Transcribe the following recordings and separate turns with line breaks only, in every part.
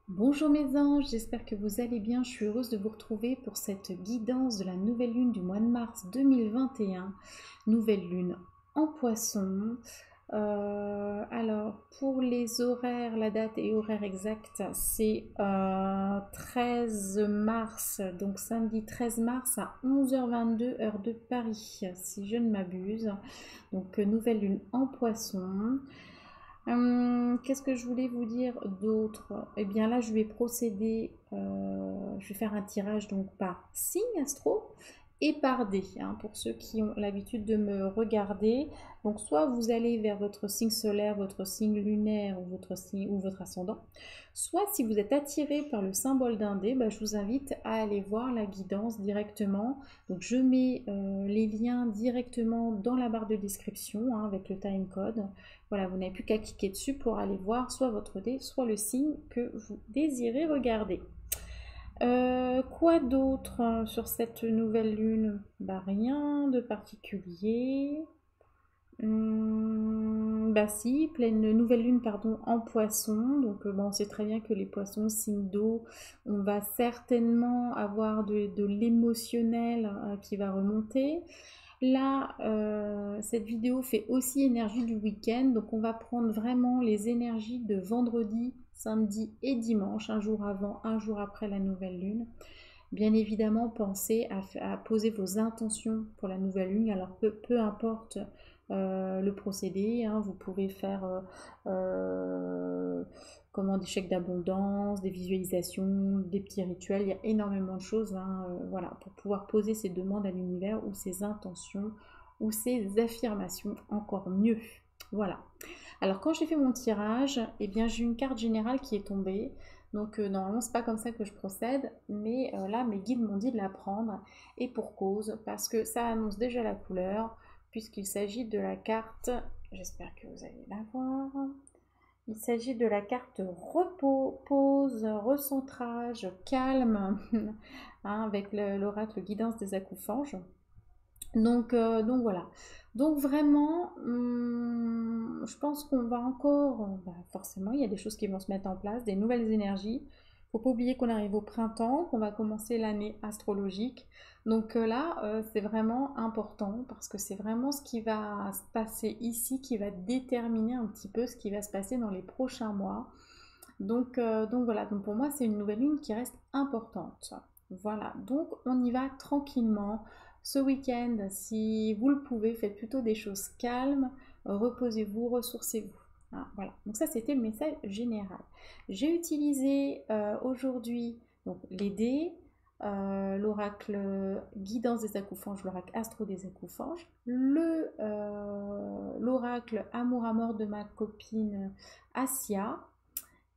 Bonjour mes anges, j'espère que vous allez bien. Je suis heureuse de vous retrouver pour cette guidance de la nouvelle lune du mois de mars 2021. Nouvelle lune en poisson. Alors, pour les horaires, la date et horaire exact, c'est 13 mars, donc samedi 13 mars à 11h22 heure de Paris, si je ne m'abuse. Donc, nouvelle lune en poisson. Qu'est-ce que je voulais vous dire d'autre? Eh bien là, je vais procéder, je vais faire un tirage donc par signe astro et par dé, hein, pour ceux qui ont l'habitude de me regarder. Donc soit vous allez vers votre signe solaire, votre signe lunaire ou votre signe ou votre ascendant, soit si vous êtes attiré par le symbole d'un dé, bah, je vous invite à aller voir la guidance directement. Donc je mets les liens directement dans la barre de description, hein, avec le time code. Voilà, vous n'avez plus qu'à cliquer dessus pour aller voir soit votre dé, soit le signe que vous désirez regarder. Quoi d'autre sur cette nouvelle lune? Bah rien de particulier. Bah si, pleine nouvelle lune pardon en poisson. Donc bon, on sait très bien que les poissons, signe d'eau, on va certainement avoir de l'émotionnel qui va remonter. Là, cette vidéo fait aussi énergie du week-end, donc on va prendre vraiment les énergies de vendredi, samedi et dimanche, un jour avant, un jour après la nouvelle lune. Bien évidemment, pensez à poser vos intentions pour la nouvelle lune. Alors peu importe le procédé, hein, vous pouvez faire des chèques d'abondance, des visualisations, des petits rituels. Il y a énormément de choses, hein, voilà, pour pouvoir poser ces demandes à l'univers ou ces intentions ou ces affirmations encore mieux. Voilà. Alors quand j'ai fait mon tirage, eh bien j'ai une carte générale qui est tombée. Donc normalement c'est pas comme ça que je procède, mais là mes guides m'ont dit de la prendre et pour cause, parce que ça annonce déjà la couleur, puisqu'il s'agit de la carte, j'espère que vous allez la voir, il s'agit de la carte repos, pause, recentrage, calme, hein, avec l'oracle guidance des accouphanges. Donc voilà. Donc vraiment, je pense qu'on va encore, bah, forcément, il y a des choses qui vont se mettre en place, des nouvelles énergies. Faut pas oublier qu'on arrive au printemps, qu'on va commencer l'année astrologique. Donc là, c'est vraiment important parce que c'est vraiment ce qui va se passer ici qui va déterminer un petit peu ce qui va se passer dans les prochains mois. Donc voilà, donc pour moi, c'est une nouvelle lune qui reste importante. Voilà, donc on y va tranquillement. Ce week-end, si vous le pouvez, faites plutôt des choses calmes, reposez-vous, ressourcez-vous. Ah, voilà, donc ça c'était le message général. J'ai utilisé aujourd'hui donc, les dés, l'oracle guidance des accouphanges, l'oracle astro des accouphanges, l'oracle amour à mort de ma copine Asia,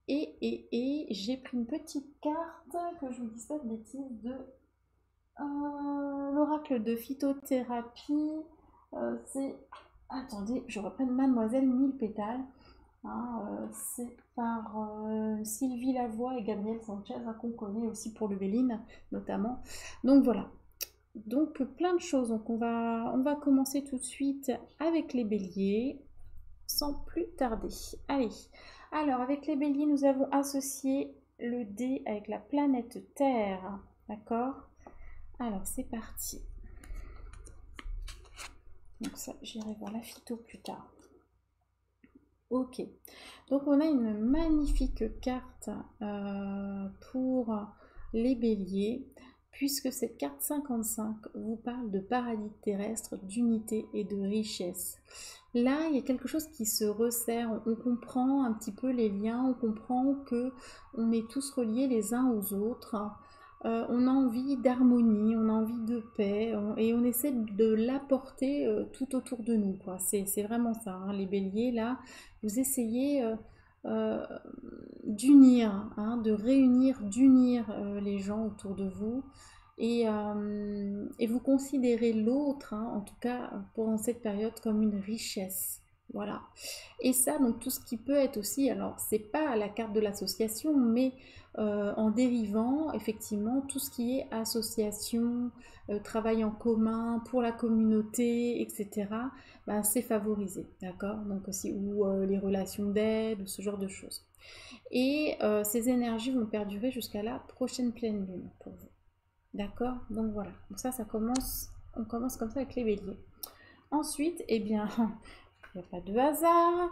et j'ai pris une petite carte, que je vous dise pas de bêtises, de l'oracle de phytothérapie. C'est. Attendez, je reprends Mademoiselle Mille Pétales. Hein, c'est par Sylvie Lavoie et Gabriel Sanchez, hein, qu'on connaît aussi pour le Béline notamment. Donc voilà. Donc plein de choses. Donc on va commencer tout de suite avec les béliers sans plus tarder. Allez, alors avec les béliers, nous avons associé le dé avec la planète Terre. D'accord? Alors c'est parti. Donc ça, j'irai voir la phyto plus tard. Ok, donc on a une magnifique carte pour les béliers, puisque cette carte 55 vous parle de paradis terrestre, d'unité et de richesse. Là, il y a quelque chose qui se resserre, on comprend un petit peu les liens, on comprend que on est tous reliés les uns aux autres. On a envie d'harmonie, on a envie de paix, et on essaie de l'apporter tout autour de nous, quoi. C'est vraiment ça, hein, les béliers, là, vous essayez euh, d'unir, hein, de réunir, d'unir les gens autour de vous, et vous considérez l'autre, hein, en tout cas pendant cette période, comme une richesse. Voilà. Et ça, donc tout ce qui peut être aussi, alors c'est pas la carte de l'association, mais en dérivant effectivement tout ce qui est association, travail en commun pour la communauté, etc. Ben, c'est favorisé, d'accord? Donc aussi ou les relations d'aide ou ce genre de choses. Et ces énergies vont perdurer jusqu'à la prochaine pleine lune pour vous. D'accord? Donc voilà. Donc ça commence, on commence comme ça avec les béliers. Ensuite, eh bien, il n'y a pas de hasard.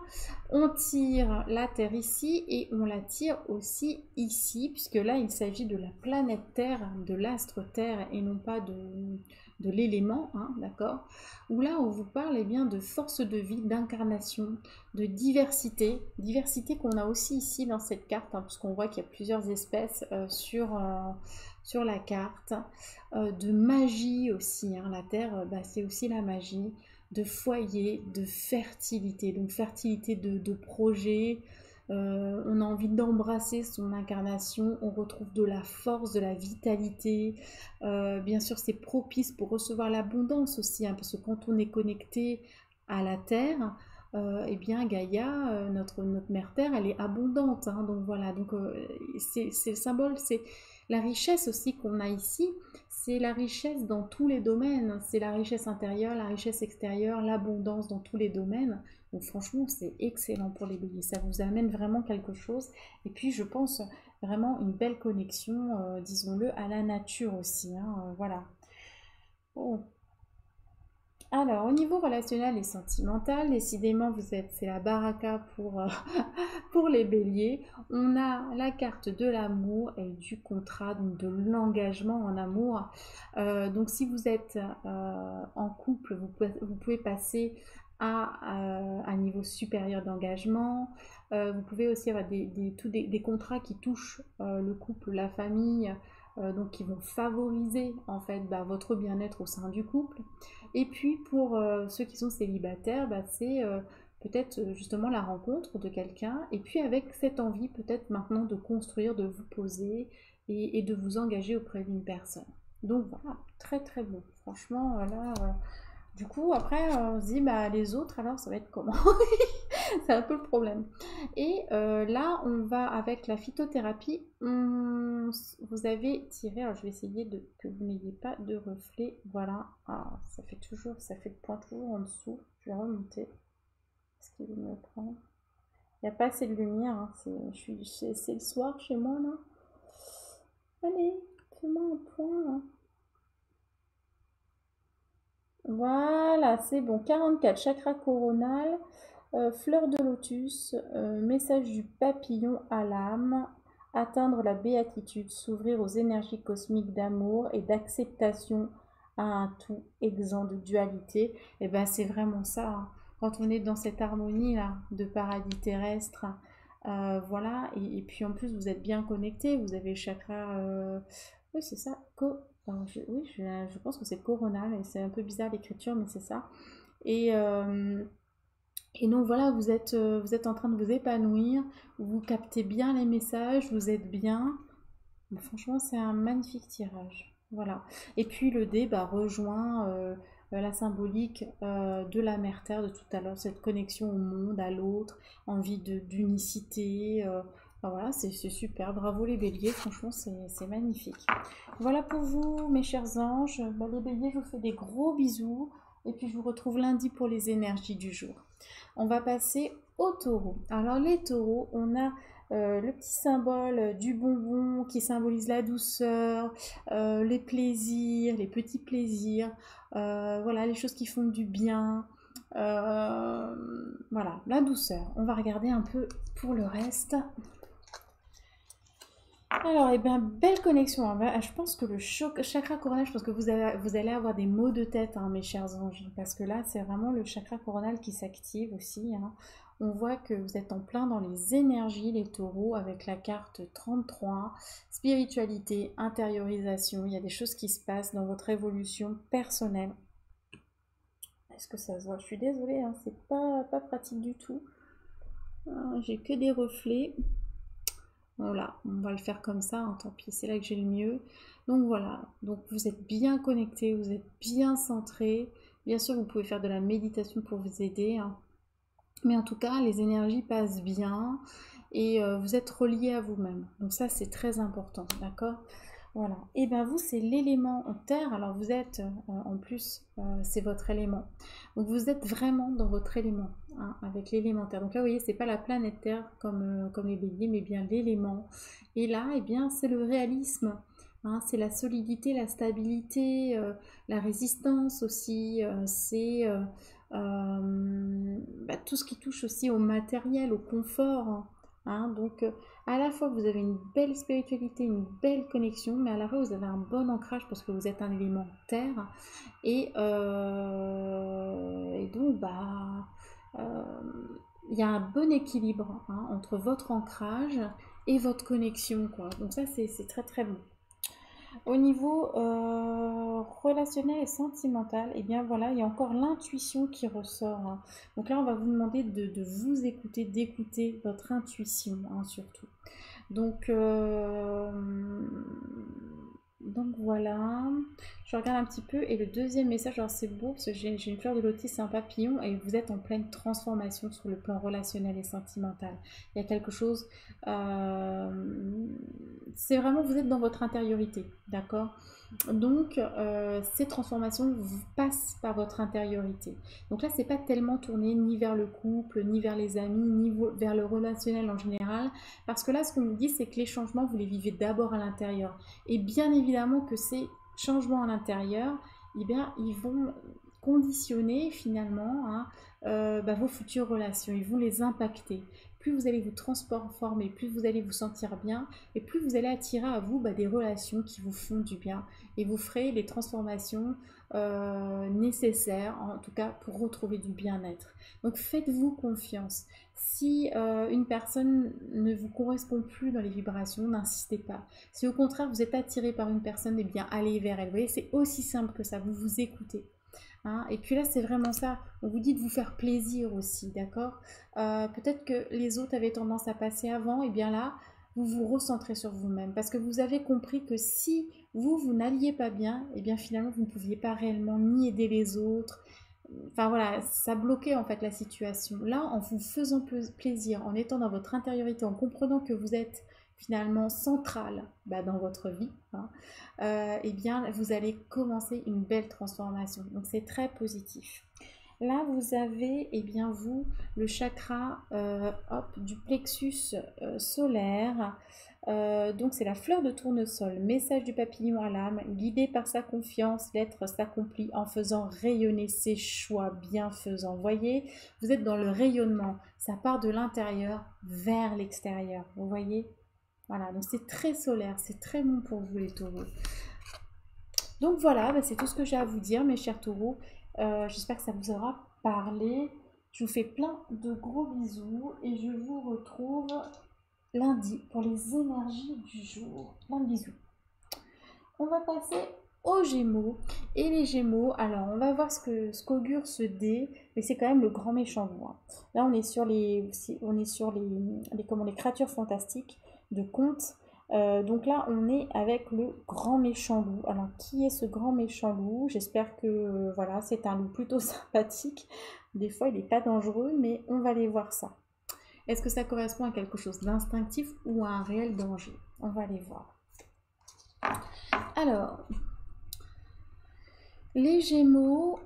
On tire la Terre ici et on la tire aussi ici, puisque là, il s'agit de la planète Terre, de l'astre Terre et non pas de l'élément, hein, d'accord? Où là, on vous parle eh bien, de force de vie, d'incarnation, de diversité. Diversité qu'on a aussi ici dans cette carte, hein, puisqu'on voit qu'il y a plusieurs espèces sur la carte. De magie aussi, hein. La Terre, bah, c'est aussi la magie de foyer, de fertilité, donc fertilité de projet. On a envie d'embrasser son incarnation, on retrouve de la force, de la vitalité. Bien sûr, c'est propice pour recevoir l'abondance aussi, hein, parce que quand on est connecté à la Terre, eh bien Gaïa, notre mère Terre, elle est abondante, hein, donc voilà, donc c'est le symbole, c'est la richesse aussi qu'on a ici, c'est la richesse dans tous les domaines, c'est la richesse intérieure, la richesse extérieure, l'abondance dans tous les domaines. Donc franchement, c'est excellent pour les béliers, ça vous amène vraiment quelque chose. Et puis je pense vraiment une belle connexion, disons-le, à la nature aussi, hein, voilà. Bon. Alors, au niveau relationnel et sentimental, décidément, c'est la baraka pour les béliers. On a la carte de l'amour et du contrat, donc de l'engagement en amour. Donc, si vous êtes en couple, vous pouvez passer à un niveau supérieur d'engagement. Vous pouvez aussi avoir des contrats qui touchent le couple, la famille, donc qui vont favoriser en fait bah, votre bien-être au sein du couple. Et puis pour ceux qui sont célibataires, bah, c'est peut-être justement la rencontre de quelqu'un et puis avec cette envie peut-être maintenant de construire, de vous poser et de vous engager auprès d'une personne. Donc voilà, très très beau. Franchement, là, du coup, après, on se dit, bah les autres, alors ça va être comment? C'est un peu le problème. Et là, on va avec la phytothérapie. Vous avez tiré, alors je vais essayer que vous n'ayez pas de reflet. Voilà, ah, ça fait le point toujours en dessous. Je vais remonter. Est-ce qu'il me prend? Il n'y a pas assez de lumière, hein. C'est le soir chez moi là. Allez, fais-moi un point là. Voilà, c'est bon. 44, chakra coronal. Fleur de lotus, message du papillon à l'âme, atteindre la béatitude, s'ouvrir aux énergies cosmiques d'amour et d'acceptation à un tout exempt de dualité. Et ben c'est vraiment ça, hein. Quand on est dans cette harmonie là de paradis terrestre, voilà. Et puis en plus vous êtes bien connecté, vous avez le chakra, oui c'est ça, oui je pense que c'est coronal et c'est un peu bizarre l'écriture mais c'est ça. Et et donc voilà, vous êtes en train de vous épanouir, vous captez bien les messages, vous êtes bien. Bon, franchement, c'est un magnifique tirage. Voilà. Et puis le dé bah, rejoint la symbolique de la mère Terre de tout à l'heure, cette connexion au monde, à l'autre, envie d'unicité. Enfin, voilà, c'est super. Bravo les béliers, franchement, c'est magnifique. Voilà pour vous, mes chers anges. Bah, les béliers, je vous fais des gros bisous. Et puis je vous retrouve lundi pour les énergies du jour. On va passer aux taureaux. Alors les taureaux, on a le petit symbole du bonbon qui symbolise la douceur, les plaisirs, les petits plaisirs, voilà, les choses qui font du bien. Voilà, la douceur. On va regarder un peu pour le reste. Alors, eh bien, belle connexion, hein. Je pense que le chakra coronal, je pense que vous allez avoir des maux de tête, hein, mes chers anges, parce que là, c'est vraiment le chakra coronal qui s'active aussi, hein. On voit que vous êtes en plein dans les énergies, les taureaux, avec la carte 33, spiritualité, intériorisation. Il y a des choses qui se passent dans votre évolution personnelle. Est-ce que ça se voit? Je suis désolée, hein, c'est pas pratique du tout. J'ai que des reflets. Voilà, on va le faire comme ça, hein, tant pis, c'est là que j'ai le mieux. Donc voilà, donc vous êtes bien connecté, vous êtes bien centré. Bien sûr, vous pouvez faire de la méditation pour vous aider, hein. Mais en tout cas, les énergies passent bien et vous êtes relié à vous-même. Donc ça, c'est très important, d'accord? Voilà. Et bien vous, c'est l'élément terre. Alors vous êtes, en plus, c'est votre élément. Donc vous êtes vraiment dans votre élément, hein, avec l'élément terre. Donc là, vous voyez, c'est pas la planète terre comme les béliers, mais bien l'élément. Et là, eh bien, c'est le réalisme. Hein, c'est la solidité, la stabilité, la résistance aussi. C'est tout ce qui touche aussi au matériel, au confort. Hein. Donc à la fois vous avez une belle spiritualité, une belle connexion, mais à la fois vous avez un bon ancrage parce que vous êtes un élément terre. Et donc, euh, il y a un bon équilibre, hein, entre votre ancrage et votre connexion, quoi. Donc ça, c'est très très bon. Au niveau relationnel et sentimental, et bien voilà, il y a encore l'intuition qui ressort. Hein. Donc là, on va vous demander de vous écouter, d'écouter votre intuition, hein, surtout. Donc, euh, donc voilà, je regarde un petit peu et le deuxième message, alors c'est beau parce que j'ai une fleur de lotus, c'est un papillon et vous êtes en pleine transformation sur le plan relationnel et sentimental. Il y a quelque chose, euh, c'est vraiment, vous êtes dans votre intériorité, d'accord? Donc, ces transformations passent par votre intériorité. Donc là, c'est pas tellement tourné ni vers le couple, ni vers les amis, ni vers le relationnel en général, parce que là, ce qu'on vous dit, c'est que les changements, vous les vivez d'abord à l'intérieur. Et bien évidemment que ces changements à l'intérieur, eh bien, ils vont conditionner finalement, hein, vos futures relations, ils vont les impacter. Plus vous allez vous transformer, plus vous allez vous sentir bien, et plus vous allez attirer à vous des relations qui vous font du bien, et vous ferez les transformations nécessaires, en tout cas pour retrouver du bien-être. Donc faites-vous confiance. Si une personne ne vous correspond plus dans les vibrations, n'insistez pas. Si au contraire vous êtes attiré par une personne, eh bien allez vers elle. Vous voyez, c'est aussi simple que ça, vous vous écoutez. Hein. Et puis là, c'est vraiment ça. On vous dit de vous faire plaisir aussi, d'accord? Peut-être que les autres avaient tendance à passer avant, et bien là, vous vous recentrez sur vous-même. Parce que vous avez compris que si vous n'alliez pas bien, et bien finalement, vous ne pouviez pas réellement ni aider les autres. Enfin voilà, ça bloquait en fait la situation. Là, en vous faisant plaisir, en étant dans votre intériorité, en comprenant que vous êtes finalement central dans votre vie, hein, eh bien vous allez commencer une belle transformation. Donc c'est très positif. Là, vous avez, eh bien, vous, le chakra du plexus solaire. Donc, c'est la fleur de tournesol, message du papillon à l'âme, guidé par sa confiance, l'être s'accomplit en faisant rayonner ses choix bienfaisants. Vous voyez, vous êtes dans le rayonnement, ça part de l'intérieur vers l'extérieur. Vous voyez? Voilà, donc c'est très solaire, c'est très bon pour vous les taureaux. Donc voilà, c'est tout ce que j'ai à vous dire, mes chers taureaux. J'espère que ça vous aura parlé. Je vous fais plein de gros bisous et je vous retrouve lundi pour les énergies du jour. Plein de bisous. On va passer aux Gémeaux. Et les Gémeaux, alors on va voir ce qu'augure ce dé, mais c'est quand même le grand méchant loup. Hein. Là on est sur les créatures fantastiques de contes. Donc là, on est avec le grand méchant loup. Alors, qui est ce grand méchant loup? J'espère que voilà, c'est un loup plutôt sympathique. Des fois, il n'est pas dangereux, mais on va aller voir ça. Est-ce que ça correspond à quelque chose d'instinctif ou à un réel danger? On va aller voir. Alors, les Gémeaux,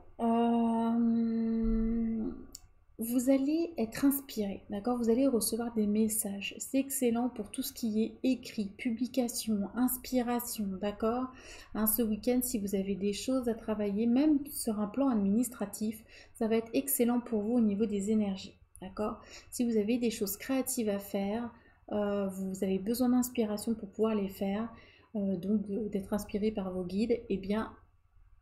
vous allez être inspiré, d'accord? Vous allez recevoir des messages. C'est excellent pour tout ce qui est écrit, publication, inspiration, d'accord? Hein, ce week-end, si vous avez des choses à travailler, même sur un plan administratif, ça va être excellent pour vous au niveau des énergies, d'accord? Si vous avez des choses créatives à faire, vous avez besoin d'inspiration pour pouvoir les faire, donc d'être inspiré par vos guides, eh bien,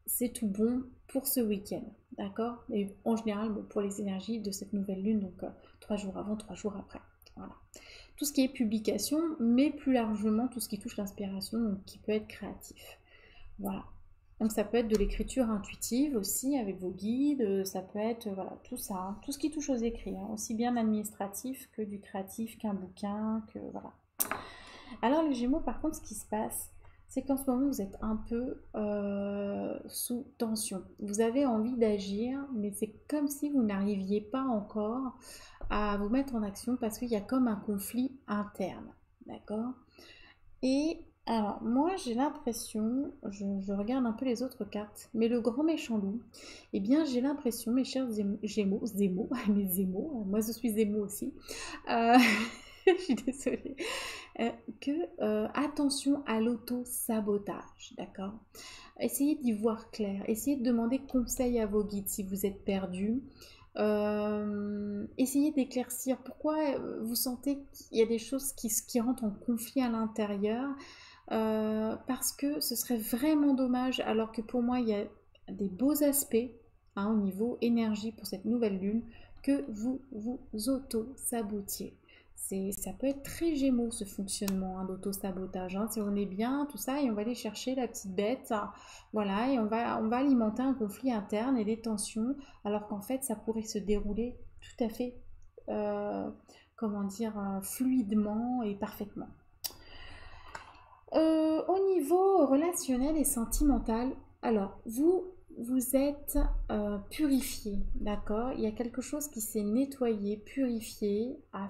c'est tout bon pour ce week-end, d'accord? Et en général, pour les énergies de cette nouvelle lune, donc 3 jours avant, 3 jours après. Voilà. Tout ce qui est publication, mais plus largement tout ce qui touche l'inspiration, donc qui peut être créatif. Voilà. Donc ça peut être de l'écriture intuitive aussi avec vos guides, ça peut être voilà, tout ça, hein, tout ce qui touche aux écrits, hein, aussi bien l'administratif que du créatif, qu'un bouquin, que voilà. Alors les Gémeaux, par contre, ce qui se passe, c'est qu'en ce moment, vous êtes un peu sous tension. Vous avez envie d'agir, mais c'est comme si vous n'arriviez pas encore à vous mettre en action parce qu'il y a comme un conflit interne. D'accord? Et Alors, moi, j'ai l'impression, je regarde un peu les autres cartes, mais le grand méchant loup, eh bien, j'ai l'impression, mes chers Gémeaux, Zémo, mes Zémo, moi je suis Zémo aussi, euh, je suis désolée, euh, que attention à l'auto-sabotage, d'accord? Essayez d'y voir clair, essayez de demander conseil à vos guides si vous êtes perdu. Essayez d'éclaircir pourquoi vous sentez qu'il y a des choses qui rentrent en conflit à l'intérieur. Parce que ce serait vraiment dommage, alors que pour moi il y a des beaux aspects au niveau énergie pour cette nouvelle lune, que vous vous auto-sabotiez. Ça peut être très gémeaux ce fonctionnement d'auto-sabotage. Si on est bien, tout ça, et on va aller chercher la petite bête, voilà, et on va alimenter un conflit interne et des tensions, alors qu'en fait ça pourrait se dérouler tout à fait, euh, comment dire, fluidement et parfaitement. Au niveau relationnel et sentimental, alors vous êtes purifié, d'accord? Il y a quelque chose qui s'est nettoyé, purifié. Ah,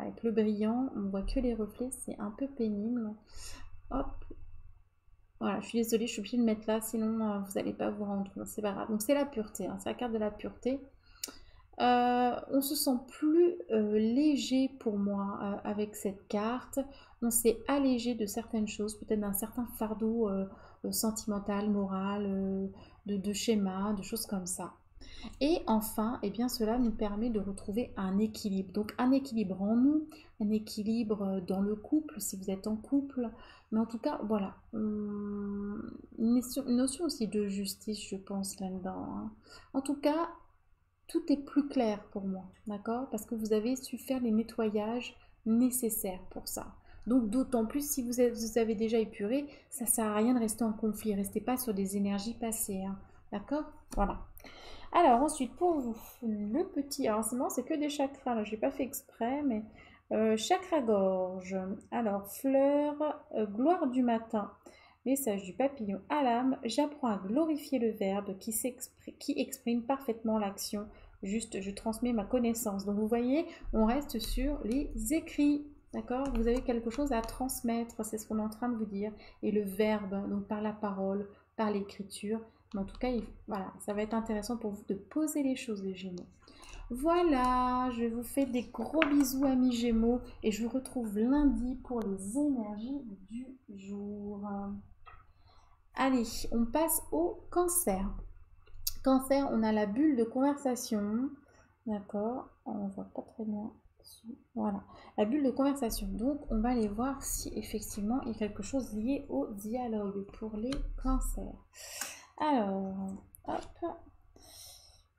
avec le brillant, on voit que les reflets, c'est un peu pénible. Hop, voilà, je suis désolée, je suis obligée de le mettre là, sinon vous n'allez pas vous rendre compte, c'est pas grave. Donc c'est la pureté, c'est la carte de la pureté. On se sent plus léger pour moi avec cette carte. On s'est allégé de certaines choses, peut-être d'un certain fardeau sentimental, moral, de schéma, de choses comme ça. Et enfin, eh bien, cela nous permet de retrouver un équilibre. Donc un équilibre en nous, un équilibre dans le couple, si vous êtes en couple. Mais en tout cas, voilà, une notion aussi de justice, je pense, là-dedans. En tout cas, tout est plus clair pour moi, d'accord? Parce que vous avez su faire les nettoyages nécessaires pour ça. Donc d'autant plus si vous avez déjà épuré, ça sert à rien de rester en conflit. Restez pas sur des énergies passées, d'accord? Voilà. Alors ensuite pour vous, le petit, alors c'est marrant, c'est que des chakras, là, j'ai pas fait exprès, mais chakra gorge. Alors fleur, gloire du matin. Message du papillon à l'âme, j'apprends à glorifier le verbe qui exprime parfaitement l'action. Juste, je transmets ma connaissance. Donc vous voyez, on reste sur les écrits. D'accord? Vous avez quelque chose à transmettre, c'est ce qu'on est en train de vous dire. Et le verbe, donc par la parole, par l'écriture. Mais en tout cas, voilà, ça va être intéressant pour vous de poser les choses, les Gémeaux. Voilà, je vous fais des gros bisous, amis Gémeaux, et je vous retrouve lundi pour les énergies du jour. Allez, on passe au cancer. Cancer, on a la bulle de conversation. D'accord, on voit pas très bien. Voilà, la bulle de conversation. Donc, on va aller voir si effectivement il y a quelque chose lié au dialogue pour les cancers. Alors, hop.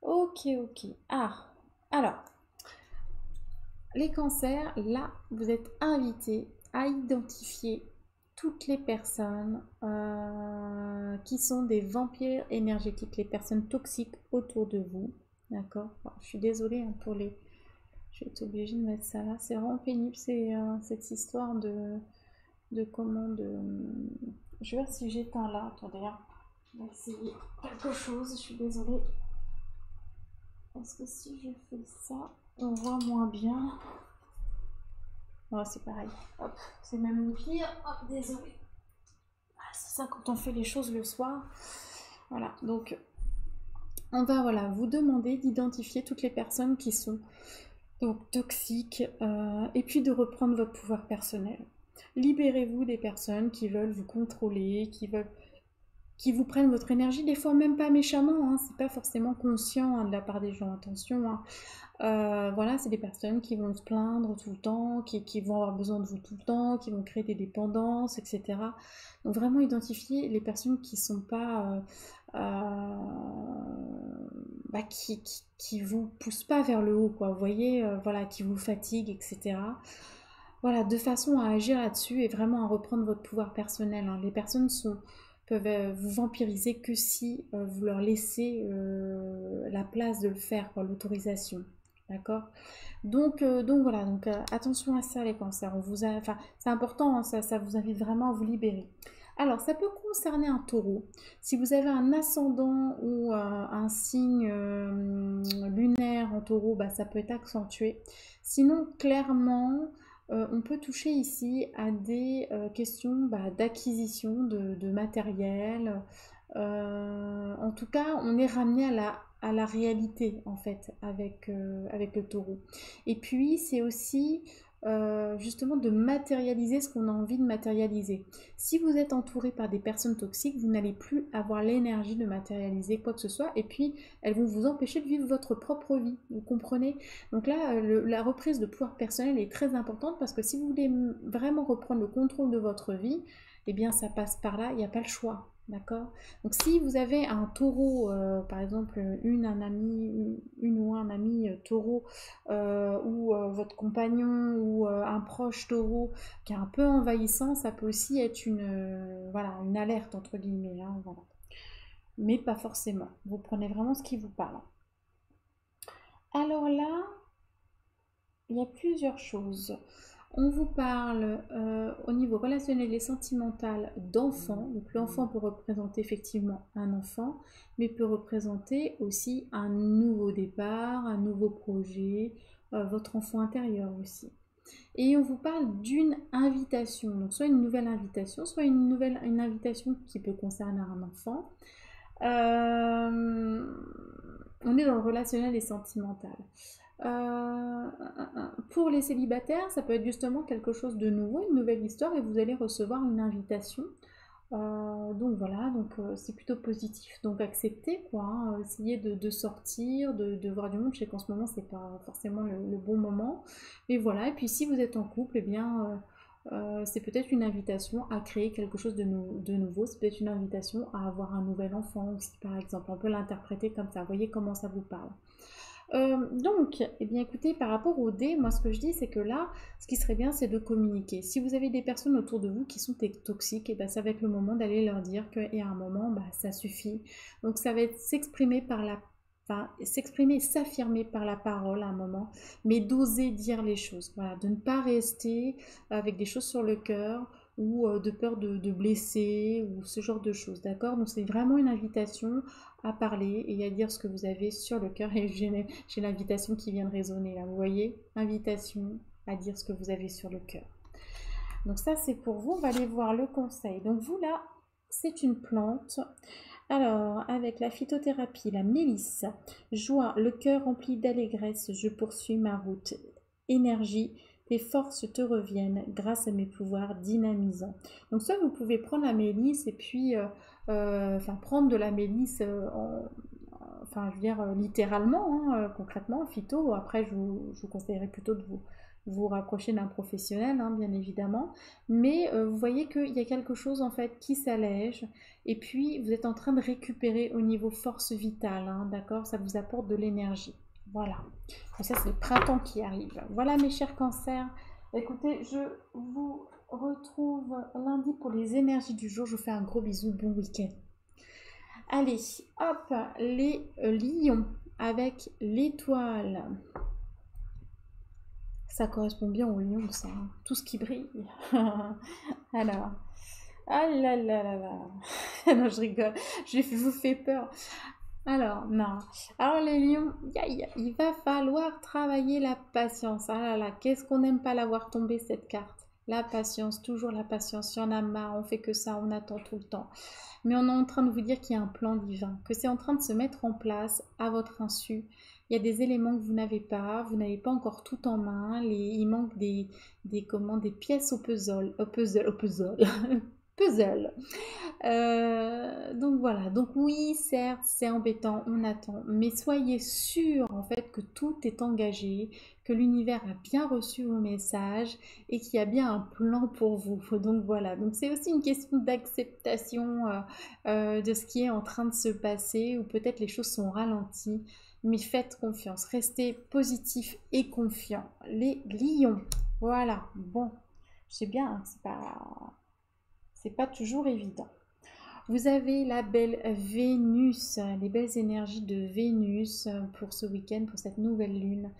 Ok, ok. Ah, alors, les cancers, là, vous êtes invités à identifier toutes les personnes qui sont des vampires énergétiques, les personnes toxiques autour de vous. D'accord? Bon, je suis désolée pour les... Je vais être obligée de mettre ça là. C'est vraiment pénible, cette histoire de comment de... Je vais voir si j'éteins là. Attendez, on va essayer quelque chose. Je suis désolée. Est-ce que si je fais ça, on voit moins bien? Ouais, c'est pareil. Hop, c'est même pire. Hop, désolé. Ah, c'est ça quand on fait les choses le soir. Voilà, donc on va voilà, vous demander d'identifier toutes les personnes qui sont donc toxiques et puis de reprendre votre pouvoir personnel. Libérez-vous des personnes qui veulent vous contrôler, qui vous prennent votre énergie, des fois même pas méchamment, c'est pas forcément conscient de la part des gens, attention. Voilà, c'est des personnes qui vont se plaindre tout le temps, qui vont avoir besoin de vous tout le temps, qui vont créer des dépendances, etc. Donc vraiment identifier les personnes qui sont pas, qui vous poussent pas vers le haut, quoi. Vous voyez, voilà, qui vous fatiguent, etc. Voilà, de façon à agir là-dessus et vraiment à reprendre votre pouvoir personnel. Les personnes peuvent vous vampiriser que si vous leur laissez la place de le faire, quoi, l'autorisation. D'accord? Donc voilà, attention à ça les cancers. C'est important, ça vous invite vraiment à vous libérer. Alors, ça peut concerner un taureau. Si vous avez un ascendant ou un signe lunaire en taureau, ça peut être accentué. Sinon, clairement, on peut toucher ici à des questions d'acquisition de matériel. En tout cas, on est ramené à la réalité en fait avec le taureau. Et puis c'est aussi justement de matérialiser ce qu'on a envie de matérialiser. Si vous êtes entouré par des personnes toxiques, vous n'allez plus avoir l'énergie de matérialiser quoi que ce soit, et puis elles vont vous empêcher de vivre votre propre vie, vous comprenez? Donc là, la reprise de pouvoir personnel est très importante, parce que si vous voulez vraiment reprendre le contrôle de votre vie, eh bien ça passe par là, il n'y a pas le choix. D'accord? Donc si vous avez un taureau, par exemple une ou un ami taureau, ou votre compagnon, ou un proche taureau qui est un peu envahissant, ça peut aussi être voilà, une alerte entre guillemets, hein, voilà. Mais pas forcément. Vous prenez vraiment ce qui vous parle. Alors là, il y a plusieurs choses. On vous parle au niveau relationnel et sentimental d'enfant. Donc l'enfant peut représenter effectivement un enfant, mais peut représenter aussi un nouveau départ, un nouveau projet, votre enfant intérieur aussi. Et on vous parle d'une invitation, donc soit une nouvelle invitation, soit une invitation qui peut concerner un enfant. Euh, on est dans le relationnel et sentimental. Euh, pour les célibataires, ça peut être justement quelque chose de nouveau, une nouvelle histoire, et vous allez recevoir une invitation. Donc voilà, donc c'est plutôt positif. Donc acceptez quoi, hein, essayez de sortir, de voir du monde. Je sais qu'en ce moment c'est pas forcément le bon moment, mais voilà. Et puis si vous êtes en couple, eh bien c'est peut-être une invitation à créer quelque chose de nouveau. C'est peut-être une invitation à avoir un nouvel enfant aussi, par exemple. On peut l'interpréter comme ça. Vous voyez comment ça vous parle. Donc, eh bien écoutez, par rapport au dé, moi ce que je dis, c'est que là, ce qui serait bien, c'est de communiquer. Si vous avez des personnes autour de vous qui sont toxiques, et ben, ça va être le moment d'aller leur dire qu'il y a un moment, bah, ça suffit. Donc ça va être s'exprimer enfin, s'exprimer, s'affirmer par la parole à un moment, mais d'oser dire les choses. Voilà, de ne pas rester avec des choses sur le cœur, ou de peur de blesser, ou ce genre de choses, d'accord? Donc c'est vraiment une invitation à parler et à dire ce que vous avez sur le cœur. Et j'ai l'invitation qui vient de résonner là, vous voyez? Invitation à dire ce que vous avez sur le cœur. Donc ça c'est pour vous, on va aller voir le conseil. Donc vous là, c'est une plante. Alors, avec la phytothérapie, la mélisse, joie, le cœur rempli d'allégresse, je poursuis ma route. Énergie, tes forces te reviennent grâce à mes pouvoirs dynamisants. Donc soit vous pouvez prendre la mélisse et puis enfin prendre de la mélisse enfin je veux dire littéralement, hein, concrètement, phyto. Après je vous conseillerais plutôt de vous rapprocher d'un professionnel, hein, bien évidemment. Mais vous voyez qu'il y a quelque chose en fait qui s'allège, et puis vous êtes en train de récupérer au niveau force vitale, hein, d'accord? Ça vous apporte de l'énergie. Voilà. Et ça, c'est le printemps qui arrive. Voilà, mes chers cancers. Écoutez, je vous retrouve lundi pour les énergies du jour. Je vous fais un gros bisou. Bon week-end. Allez, hop, les lions avec l'étoile. Ça correspond bien aux lions, ça, hein. Tout ce qui brille. Alors, ah là là là là. Non, je rigole. Je vous fais peur. Alors, non. Alors, les lions, il va falloir travailler la patience. Ah là là, qu'est-ce qu'on n'aime pas l'avoir tombée, cette carte. La patience, toujours la patience. Il y en a marre, on fait que ça, on attend tout le temps. Mais on est en train de vous dire qu'il y a un plan divin, que c'est en train de se mettre en place à votre insu. Il y a des éléments que vous n'avez pas encore tout en main. Il manque des pièces au puzzle. Puzzle. Donc voilà, donc oui, certes, c'est embêtant, on attend, mais soyez sûr en fait que tout est engagé, que l'univers a bien reçu vos messages et qu'il y a bien un plan pour vous. Donc voilà, donc c'est aussi une question d'acceptation de ce qui est en train de se passer, ou peut-être les choses sont ralenties, mais faites confiance, restez positif et confiant. Les lions, voilà, bon, je sais bien, hein, c'est pas toujours évident. Vous avez la belle Vénus, les belles énergies de Vénus pour ce week-end, pour cette nouvelle lune.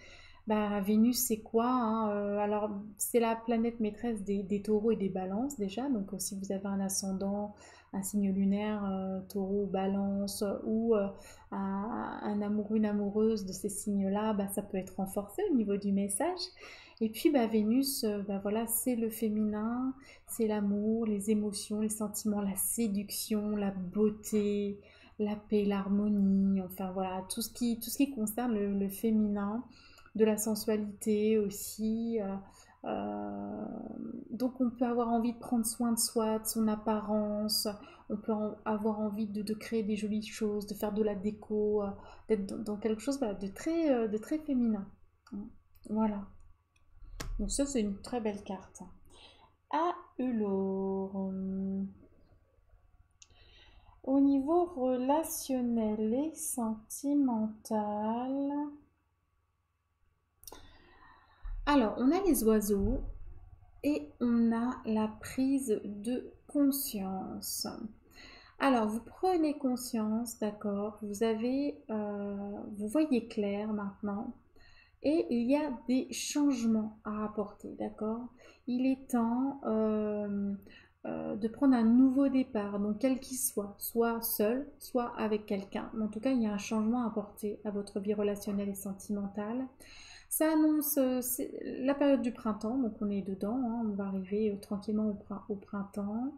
Bah, Vénus, c'est quoi, hein, alors, c'est la planète maîtresse des taureaux et des balances déjà. Donc, si vous avez un ascendant, un signe lunaire, taureau, balance, ou un amoureux, une amoureuse de ces signes-là, bah, ça peut être renforcé au niveau du message. Et puis bah, Vénus, bah, voilà, c'est le féminin, c'est l'amour, les émotions, les sentiments, la séduction, la beauté, la paix, l'harmonie, enfin voilà, tout ce qui concerne le féminin, de la sensualité aussi. Euh, donc on peut avoir envie de prendre soin de soi, de son apparence, on peut avoir envie de créer des jolies choses, de faire de la déco, d'être dans quelque chose voilà, de très féminin. Voilà. Donc ça c'est une très belle carte. À Hulot. Au niveau relationnel et sentimental. Alors, on a les oiseaux et on a la prise de conscience. Alors, vous prenez conscience, d'accord, vous voyez clair maintenant, et il y a des changements à apporter, d'accord. Il est temps de prendre un nouveau départ, donc quel qu'il soit seul, soit avec quelqu'un. Mais en tout cas, il y a un changement à apporter à votre vie relationnelle et sentimentale. Ça annonce la période du printemps, donc on est dedans, hein, on va arriver tranquillement au printemps.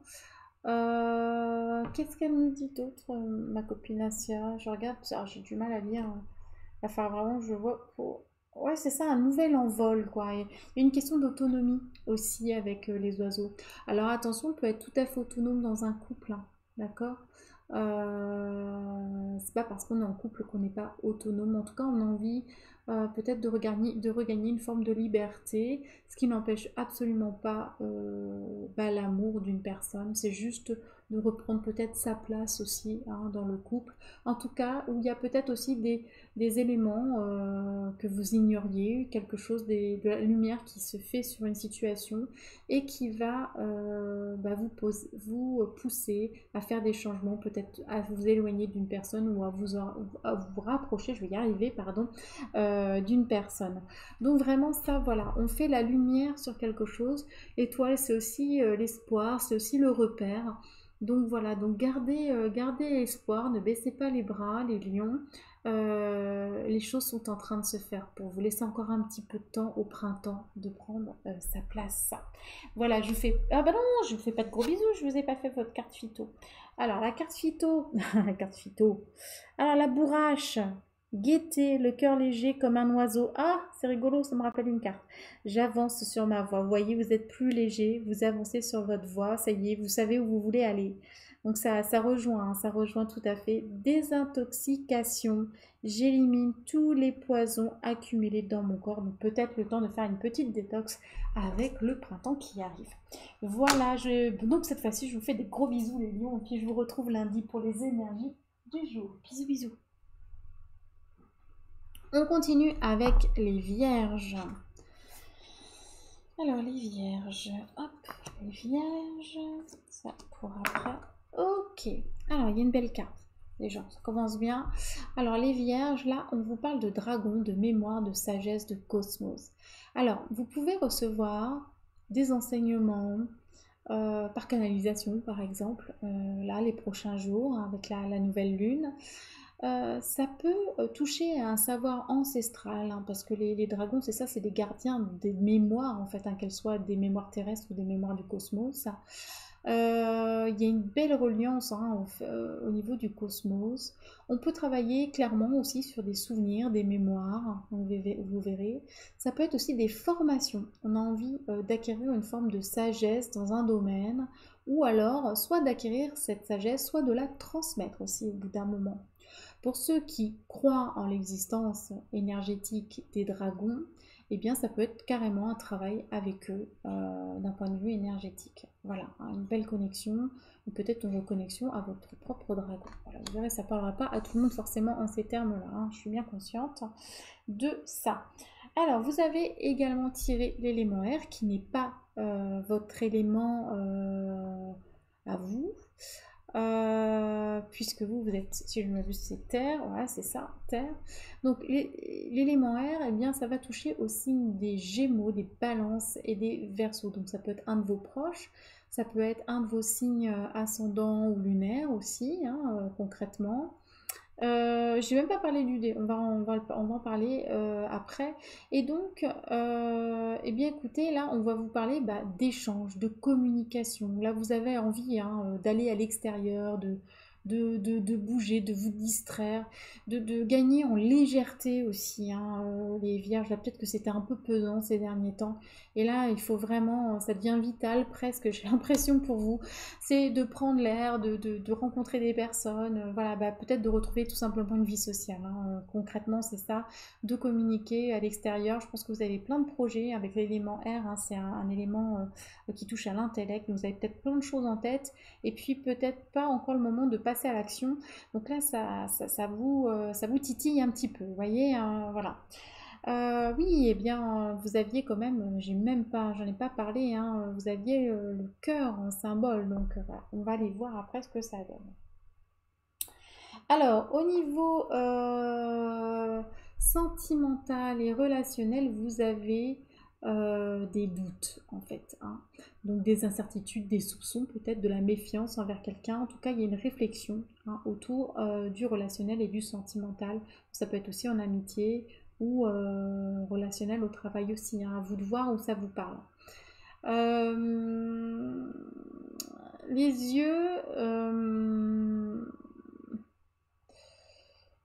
Qu'est-ce qu'elle nous dit d'autre, ma copine Asia? Je regarde, j'ai du mal à lire. Il va falloir vraiment que je vois pour... Ouais, c'est ça, un nouvel envol, quoi. Il y a une question d'autonomie aussi avec les oiseaux. Alors attention, on peut être tout à fait autonome dans un couple, hein, d'accord? C'est pas parce qu'on est en couple qu'on n'est pas autonome. En tout cas, on a envie peut-être de regagner une forme de liberté, ce qui n'empêche absolument pas bah, l'amour d'une personne. C'est juste de reprendre peut-être sa place aussi hein, dans le couple. En tout cas, où il y a peut-être aussi des éléments que vous ignoriez, quelque chose, de la lumière qui se fait sur une situation et qui va bah, vous pousser à faire des changements, peut-être à vous éloigner d'une personne ou à vous rapprocher, je vais y arriver, pardon, d'une personne. Donc vraiment ça, voilà, on fait la lumière sur quelque chose. L'étoile, c'est aussi l'espoir, c'est aussi le repère. Donc voilà, donc gardez espoir, ne baissez pas les bras, les lions. Les choses sont en train de se faire pour vous laisser encore un petit peu de temps au printemps de prendre sa place. Voilà, je vous fais... Ah bah non, je vous fais pas de gros bisous, je vous ai pas fait votre carte phyto. Alors la carte phyto, la carte phyto. Alors la bourrache, gaieté, le cœur léger comme un oiseau. Ah, c'est rigolo, ça me rappelle une carte. J'avance sur ma voie. Vous voyez, vous êtes plus léger, vous avancez sur votre voie, ça y est, vous savez où vous voulez aller. Donc ça rejoint tout à fait. Désintoxication, j'élimine tous les poisons accumulés dans mon corps. Donc peut-être le temps de faire une petite détox avec le printemps qui arrive. Voilà, donc cette fois-ci, je vous fais des gros bisous les lions et puis je vous retrouve lundi pour les énergies du jour. Bisous, bisous. On continue avec les vierges. Alors les vierges, hop, les vierges, ça pour après. Ok, alors il y a une belle carte. Les gens, ça commence bien. Alors les vierges, là, on vous parle de dragon, de mémoire, de sagesse, de cosmos. Alors, vous pouvez recevoir des enseignements par canalisation, par exemple, là, les prochains jours, avec la nouvelle lune. Ça peut toucher à un savoir ancestral, hein, parce que les dragons, c'est ça, c'est des gardiens des mémoires, en fait, hein, qu'elles soient des mémoires terrestres ou des mémoires du cosmos. Il y a une belle reliance hein, au niveau du cosmos. On peut travailler clairement aussi sur des souvenirs, des mémoires, vous verrez. Ça peut être aussi des formations. On a envie d'acquérir une forme de sagesse dans un domaine, ou alors soit d'acquérir cette sagesse, soit de la transmettre aussi au bout d'un moment. Pour ceux qui croient en l'existence énergétique des dragons, eh bien ça peut être carrément un travail avec eux d'un point de vue énergétique. Voilà, hein, une belle connexion, ou peut-être une reconnexion à votre propre dragon. Voilà, vous verrez, ça ne parlera pas à tout le monde forcément en ces termes-là, hein, je suis bien consciente de ça. Alors, vous avez également tiré l'élément air, qui n'est pas votre élément à vous, puisque vous êtes, si je ne m'abuse, c'est terre, voilà, c'est ça, terre. Donc l'élément air, eh bien, ça va toucher au signe des Gémeaux, des Balances et des Verseaux. Donc ça peut être un de vos proches, ça peut être un de vos signes ascendants ou lunaires aussi, hein, concrètement. J'ai même pas parlé du dé, on va en parler après. Et donc, eh bien écoutez, là on va vous parler bah, d'échange, de communication. Là vous avez envie hein, d'aller à l'extérieur, de bouger, de vous distraire, de gagner en légèreté aussi. Hein, les vierges, là peut-être que c'était un peu pesant ces derniers temps. Et là il faut vraiment, ça devient vital presque, j'ai l'impression pour vous c'est de prendre l'air, de rencontrer des personnes, voilà, bah, peut-être de retrouver tout simplement une vie sociale. Hein. Concrètement, c'est ça, de communiquer à l'extérieur. Je pense que vous avez plein de projets avec l'élément R, hein, c'est un élément qui touche à l'intellect. Vous avez peut-être plein de choses en tête et puis peut-être pas encore le moment de passer à l'action. Donc là, ça vous titille un petit peu, vous voyez, hein, voilà. Oui, eh bien, vous aviez quand même, j'en ai pas parlé, hein, vous aviez le cœur en symbole, donc voilà, on va aller voir après ce que ça donne. Alors, au niveau sentimental et relationnel, vous avez des doutes en fait, hein. Donc des incertitudes, des soupçons, peut-être de la méfiance envers quelqu'un. En tout cas, il y a une réflexion hein, autour du relationnel et du sentimental. Ça peut être aussi en amitié ou relationnel au travail aussi. Hein. À vous de voir où ça vous parle. Euh, les yeux,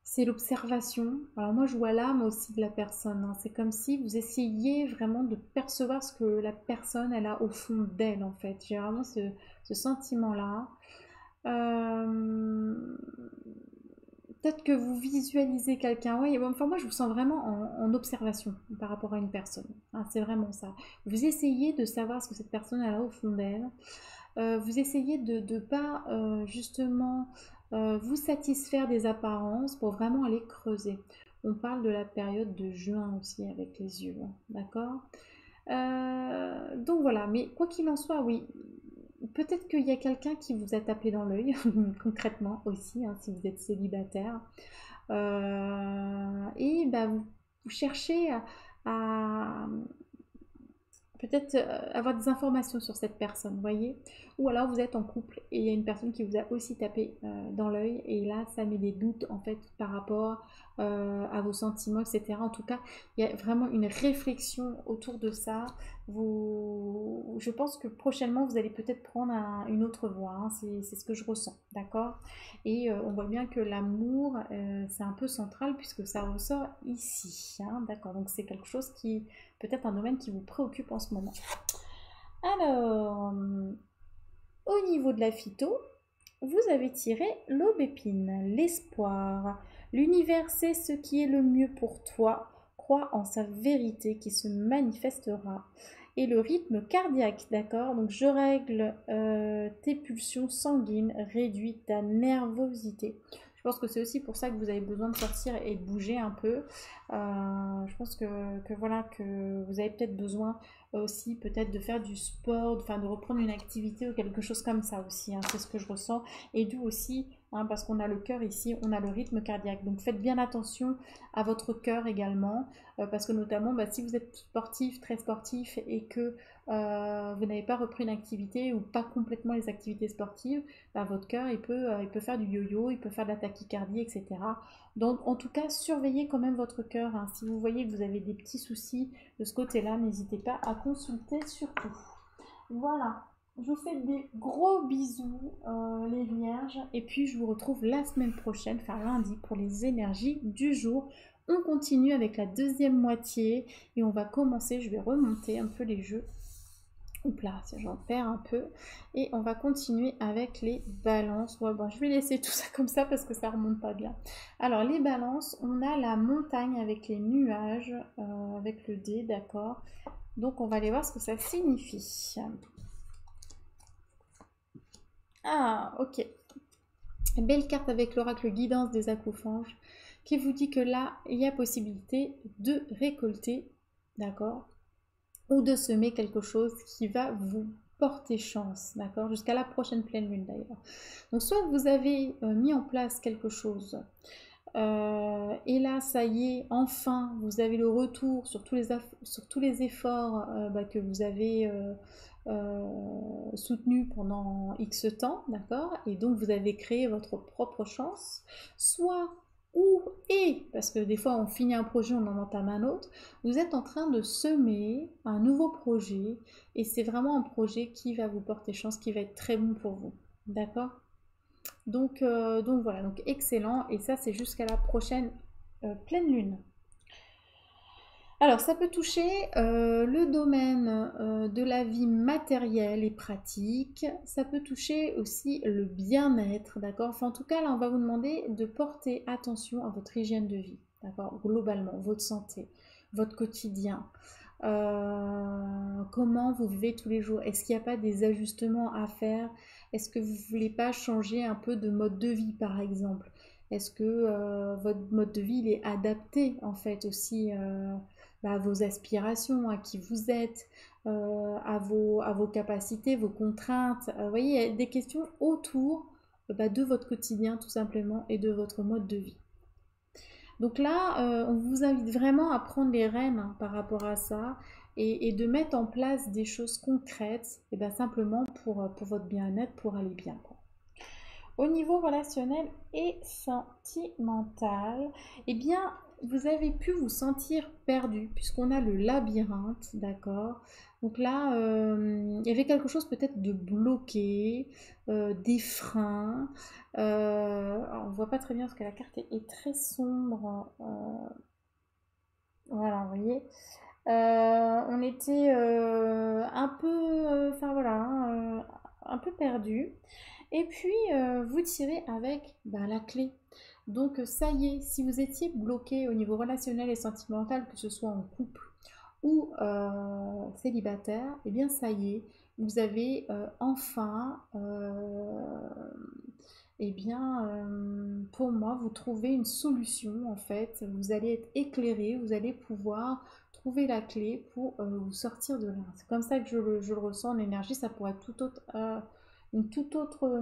c'est l'observation. Alors moi je vois l'âme aussi de la personne. Hein. C'est comme si vous essayiez vraiment de percevoir ce que la personne elle a au fond d'elle en fait. J'ai vraiment ce sentiment-là. Euh, Peut-être que vous visualisez quelqu'un. Oui, enfin moi je vous sens vraiment en observation par rapport à une personne. Hein, c'est vraiment ça. Vous essayez de savoir ce que cette personne a au fond d'elle. Vous essayez de ne pas justement vous satisfaire des apparences pour vraiment aller creuser. On parle de la période de juin aussi avec les yeux, hein, d'accord. Donc voilà, mais quoi qu'il en soit, oui, peut-être qu'il y a quelqu'un qui vous a tapé dans l'œil, concrètement aussi, hein, si vous êtes célibataire. Et bah, vous cherchez à peut-être avoir des informations sur cette personne, vous voyez. Ou alors vous êtes en couple et il y a une personne qui vous a aussi tapé dans l'œil et là ça met des doutes en fait par rapport à vos sentiments, etc. En tout cas, il y a vraiment une réflexion autour de ça. Je pense que prochainement vous allez peut-être prendre une autre voie, hein. C'est ce que je ressens, d'accord. Et on voit bien que l'amour c'est un peu central puisque ça ressort ici, hein, d'accord. Donc c'est quelque chose qui peut-être un domaine qui vous préoccupe en ce moment. Alors, au niveau de la phyto, vous avez tiré l'aubépine, l'espoir. L'univers sait ce qui est le mieux pour toi. Crois en sa vérité qui se manifestera. Et le rythme cardiaque, d'accord. Donc je règle tes pulsions sanguines, réduis ta nervosité. Je pense que c'est aussi pour ça que vous avez besoin de sortir et de bouger un peu. Je pense que voilà que vous avez peut-être besoin aussi peut-être de faire du sport, enfin de reprendre une activité ou quelque chose comme ça aussi. Hein, c'est ce que je ressens. Et d'où aussi, hein, parce qu'on a le cœur ici, on a le rythme cardiaque. Donc faites bien attention à votre cœur également, parce que notamment bah, si vous êtes sportif, très sportif, et que vous n'avez pas repris une activité ou pas complètement les activités sportives, bah, votre cœur il peut faire du yo-yo, il peut faire de la tachycardie, etc. Donc en tout cas, surveillez quand même votre cœur. Hein. Si vous voyez que vous avez des petits soucis de ce côté-là, n'hésitez pas à consulter surtout. Voilà, je vous fais des gros bisous les vierges et puis je vous retrouve la semaine prochaine, enfin lundi, pour les énergies du jour. On continue avec la deuxième moitié et on va commencer, je vais remonter un peu les jeux. Oups là, j'en perds un peu. Et on va continuer avec les balances. Ouais, bon, je vais laisser tout ça comme ça parce que ça remonte pas bien. Alors, les balances, on a la montagne avec les nuages, avec le dé, d'accord. Donc, on va aller voir ce que ça signifie. Ah, ok. Belle carte avec l'oracle guidance des acouphonges qui vous dit que là, il y a possibilité de récolter, d'accord, ou de semer quelque chose qui va vous porter chance, d'accord, jusqu'à la prochaine pleine lune d'ailleurs. Donc soit vous avez mis en place quelque chose et là, ça y est, enfin, vous avez le retour sur tous les efforts bah, que vous avez soutenu pendant X temps, d'accord? Et donc vous avez créé votre propre chance, soit parce que des fois on finit un projet, on en entame un autre, vous êtes en train de semer un nouveau projet et c'est vraiment un projet qui va vous porter chance, qui va être très bon pour vous, d'accord? Donc voilà, donc excellent, et ça c'est jusqu'à la prochaine pleine lune. Alors, ça peut toucher le domaine de la vie matérielle et pratique. Ça peut toucher aussi le bien-être, d'accord? Enfin, en tout cas, là, on va vous demander de porter attention à votre hygiène de vie, d'accord? Globalement, votre santé, votre quotidien. Comment vous vivez tous les jours? Est-ce qu'il n'y a pas des ajustements à faire? Est-ce que vous ne voulez pas changer un peu de mode de vie, par exemple? Est-ce que votre mode de vie il est adapté, en fait, aussi à vos aspirations, à qui vous êtes, à vos capacités, vos contraintes. Vous voyez, il y a des questions autour de votre quotidien tout simplement et de votre mode de vie. Donc là, on vous invite vraiment à prendre les rênes hein, par rapport à ça et de mettre en place des choses concrètes et simplement pour votre bien-être, pour aller bien, quoi. Au niveau relationnel et sentimental, eh bien, vous avez pu vous sentir perdu puisqu'on a le labyrinthe, d'accord? Donc là, il y avait quelque chose peut-être de bloqué, des freins. Alors, on ne voit pas très bien parce que la carte est très sombre. Voilà, vous voyez. On était un peu, enfin voilà, hein, un peu perdu. Et puis, vous tirez avec la clé. Donc, ça y est, si vous étiez bloqué au niveau relationnel et sentimental, que ce soit en couple ou célibataire, eh bien, ça y est, vous avez enfin, eh bien, pour moi, vous trouvez une solution, en fait. Vous allez être éclairé, vous allez pouvoir trouver la clé pour vous sortir de là. C'est comme ça que je le ressens en énergie. Ça pourrait être une toute autre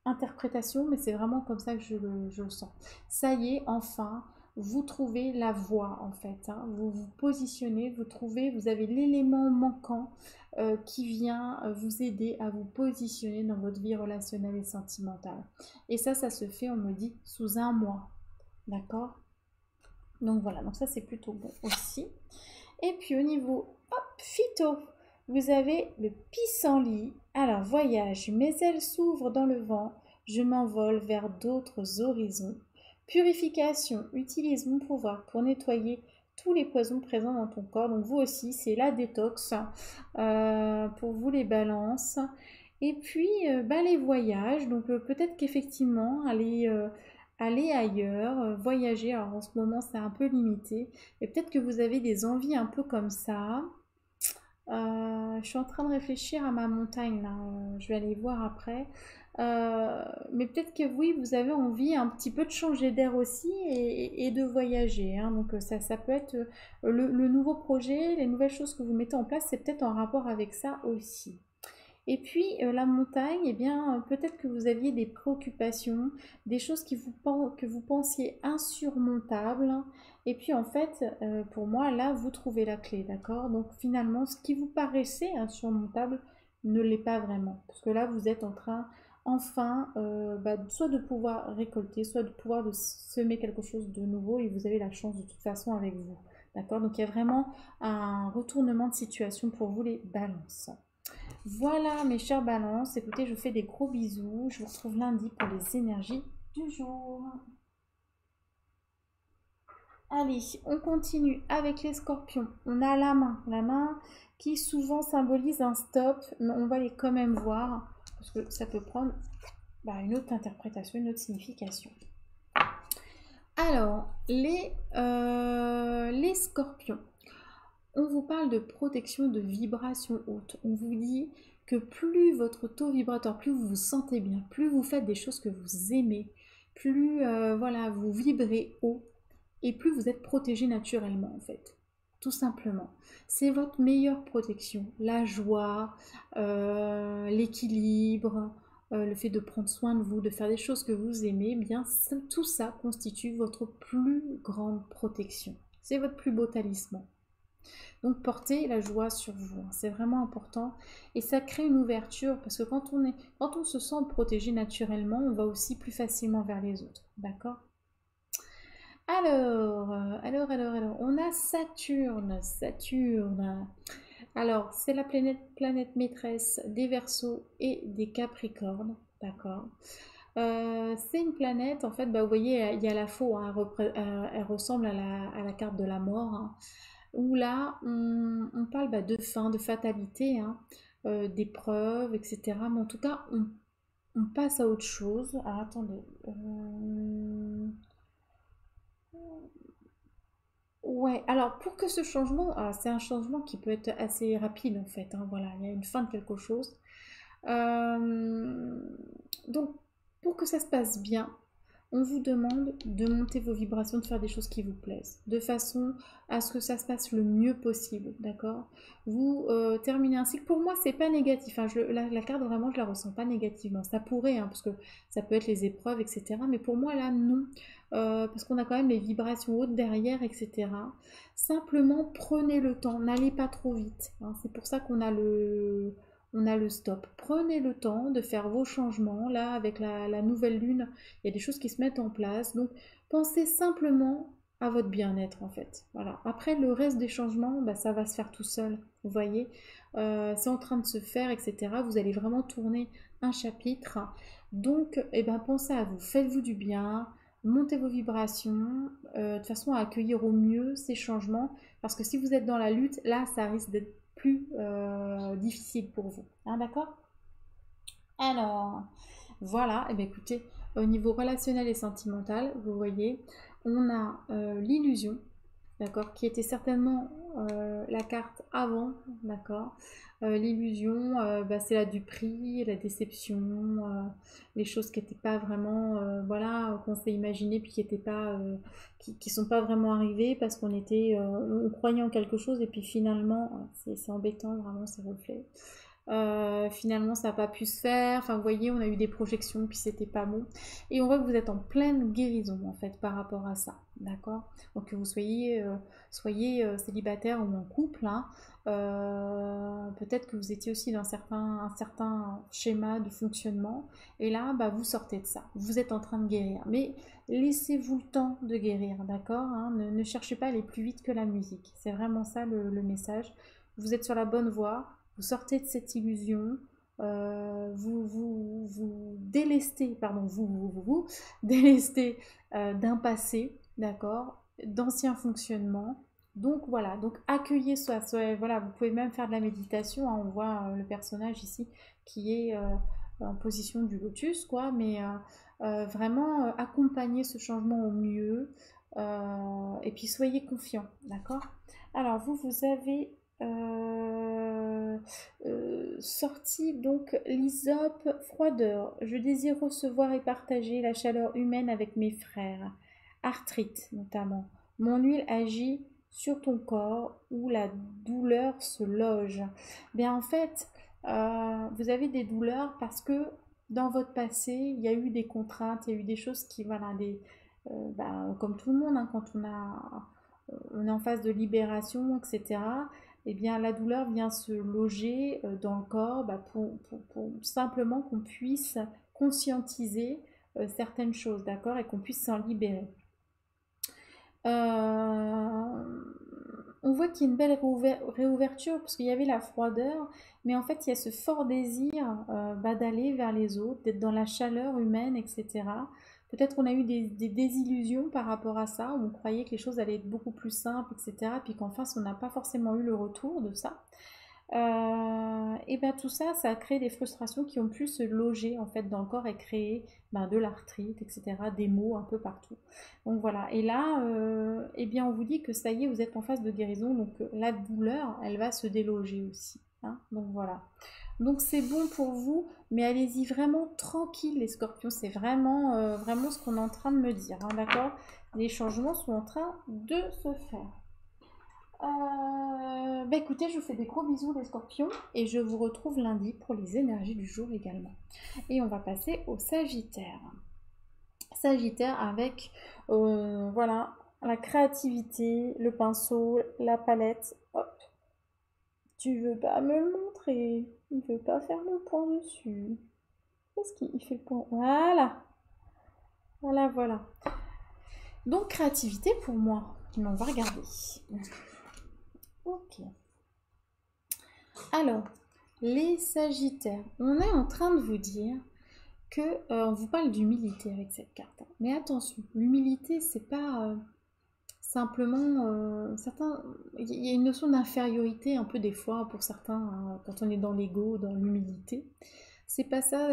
interprétation, mais c'est vraiment comme ça que je le sens. Ça y est, enfin, vous trouvez la voie en fait. Hein. Vous vous positionnez, vous avez l'élément manquant qui vient vous aider à vous positionner dans votre vie relationnelle et sentimentale. Et ça se fait, on me dit, sous un mois. D'accord? Donc voilà, donc ça c'est plutôt bon aussi. Et puis au niveau phyto, vous avez le pissenlit. Alors voyage, mes ailes s'ouvrent dans le vent, je m'envole vers d'autres horizons. Purification, utilise mon pouvoir pour nettoyer tous les poisons présents dans ton corps. Donc vous aussi, c'est la détox pour vous les balances. Et puis les voyages, donc peut-être qu'effectivement, aller ailleurs, voyager. Alors en ce moment, c'est un peu limité. Et peut-être que vous avez des envies un peu comme ça. Je suis en train de réfléchir à ma montagne là. Je vais aller voir après. Mais peut-être que oui, vous avez envie un petit peu de changer d'air aussi et de voyager. Hein. Donc ça peut être le nouveau projet, les nouvelles choses que vous mettez en place, c'est peut-être en rapport avec ça aussi. Et puis la montagne, eh bien peut-être que vous aviez des préoccupations, des choses que vous pensiez insurmontables. Et puis en fait, pour moi, là, vous trouvez la clé, d'accord? Donc finalement, ce qui vous paraissait insurmontable ne l'est pas vraiment. Parce que là, vous êtes en train, enfin, soit de pouvoir récolter, soit de pouvoir de semer quelque chose de nouveau. Et vous avez la chance de toute façon avec vous. D'accord? Donc il y a vraiment un retournement de situation pour vous les balances. Voilà mes chers balances, écoutez, je vous fais des gros bisous. Je vous retrouve lundi pour les énergies du jour. Allez, on continue avec les scorpions. On a la main qui souvent symbolise un stop, mais on va les quand même voir parce que ça peut prendre une autre interprétation, une autre signification. Alors, les scorpions. On vous parle de protection de vibration haute. On vous dit que plus votre taux vibratoire, plus vous vous sentez bien, plus vous faites des choses que vous aimez, plus voilà, vous vibrez haut et plus vous êtes protégé naturellement en fait. Tout simplement. C'est votre meilleure protection. La joie, l'équilibre, le fait de prendre soin de vous, de faire des choses que vous aimez, eh bien tout ça constitue votre plus grande protection. C'est votre plus beau talisman. Donc portez la joie sur vous, hein, c'est vraiment important. Et ça crée une ouverture parce que quand on se sent protégé naturellement, on va aussi plus facilement vers les autres. D'accord? Alors, on a Saturne. Saturne. Alors, c'est la planète maîtresse des Verseaux et des Capricornes. D'accord? C'est une planète, en fait, bah, vous voyez, il y a la faux, hein, elle ressemble à la carte de la mort, hein, où là, on parle bah, de fin, de fatalité, hein, d'épreuves, etc. Mais en tout cas, on passe à autre chose. Ah, attendez. Ouais, alors pour que ce changement, c'est un changement qui peut être assez rapide en fait, hein, voilà, il y a une fin de quelque chose. Euh, donc pour que ça se passe bien, on vous demande de monter vos vibrations, de faire des choses qui vous plaisent, de façon à ce que ça se passe le mieux possible, d'accord? Vous terminez un cycle. Pour moi, c'est pas négatif, hein, la carte vraiment, je la ressens pas négativement. Ça pourrait, hein, parce que ça peut être les épreuves, etc. Mais pour moi, là, non. Parce qu'on a quand même les vibrations hautes derrière, etc. Simplement, prenez le temps, n'allez pas trop vite, hein. C'est pour ça qu'on a le stop. Prenez le temps de faire vos changements. Là, avec la nouvelle lune, il y a des choses qui se mettent en place. Donc, pensez simplement à votre bien-être, en fait. Voilà. Après, le reste des changements, bah, ça va se faire tout seul. Vous voyez, c'est en train de se faire, etc. Vous allez vraiment tourner un chapitre. Donc, eh ben, pensez à vous. Faites-vous du bien. Montez vos vibrations de façon à accueillir au mieux ces changements. Parce que si vous êtes dans la lutte, là, ça risque d'être plus difficile pour vous. Hein, d'accord? Alors, voilà, et bien écoutez, au niveau relationnel et sentimental, vous voyez, on a l'illusion, d'accord, qui était certainement la carte avant, d'accord. L'illusion, bah, c'est la duperie, la déception, les choses qui n'étaient pas vraiment, voilà, qu'on s'est imaginé puis qui n'étaient pas, qui sont pas vraiment arrivées parce qu'on était, on croyait en quelque chose et puis finalement, c'est embêtant vraiment ces reflets. Finalement, ça n'a pas pu se faire. Enfin, vous voyez, on a eu des projections, puis c'était pas bon. Et on voit que vous êtes en pleine guérison, en fait, par rapport à ça. D'accord? Donc, que vous soyez célibataire ou en couple, hein, peut-être que vous étiez aussi dans un certain schéma de fonctionnement. Et là, bah, vous sortez de ça. Vous êtes en train de guérir. Mais laissez-vous le temps de guérir, d'accord, hein? Ne cherchez pas à aller plus vite que la musique. C'est vraiment ça le message. Vous êtes sur la bonne voie. Vous sortez de cette illusion, vous délestez, pardon, vous délestez d'un passé, d'accord, d'anciens fonctionnements. Donc voilà, donc accueillez voilà, vous pouvez même faire de la méditation, hein, on voit le personnage ici qui est en position du lotus, quoi, mais vraiment accompagnez ce changement au mieux et puis soyez confiant, d'accord? Alors vous avez sorti donc l'Hysope froideur. Je désire recevoir et partager la chaleur humaine avec mes frères. Arthrite notamment. Mon huile agit sur ton corps où la douleur se loge. Bien en fait, vous avez des douleurs parce que dans votre passé, il y a eu des contraintes, il y a eu des choses qui, voilà, comme tout le monde, hein, quand on est en phase de libération, etc., eh bien, la douleur vient se loger dans le corps bah, pour simplement qu'on puisse conscientiser certaines choses, d'accord, et qu'on puisse s'en libérer. On voit qu'il y a une belle réouverture parce qu'il y avait la froideur, mais en fait il y a ce fort désir bah, d'aller vers les autres, d'être dans la chaleur humaine, etc. Peut-être qu'on a eu des désillusions par rapport à ça, où on croyait que les choses allaient être beaucoup plus simples, etc. Puis qu'en face on n'a pas forcément eu le retour de ça. Et ben tout ça, ça a créé des frustrations qui ont pu se loger en fait dans le corps et créer ben, de l'arthrite, etc., des maux un peu partout. Donc voilà. Et là, eh bien on vous dit que ça y est, vous êtes en phase de guérison, donc la douleur, elle va se déloger aussi, hein. Donc voilà. Donc c'est bon pour vous, mais allez-y vraiment tranquille les scorpions, c'est vraiment ce qu'on est en train de me dire, hein, d'accord? Les changements sont en train de se faire. Bah écoutez, je vous fais des gros bisous les scorpions et je vous retrouve lundi pour les énergies du jour également. Et on va passer au Sagittaire. Sagittaire avec, voilà, la créativité, le pinceau, la palette. Hop. Tu veux pas me le montrer. Il veut pas faire le point dessus. Qu'est-ce qu'il fait le point? Voilà. Voilà, voilà. Donc, créativité pour moi. Mais on va regarder. Ok. Alors, les Sagittaires. On est en train de vous dire que on vous parle d'humilité avec cette carte. Mais attention, l'humilité, c'est pas simplement certains. Il y a une notion d'infériorité un peu des fois pour certains hein, quand on est dans l'ego, dans l'humilité. C'est pas ça.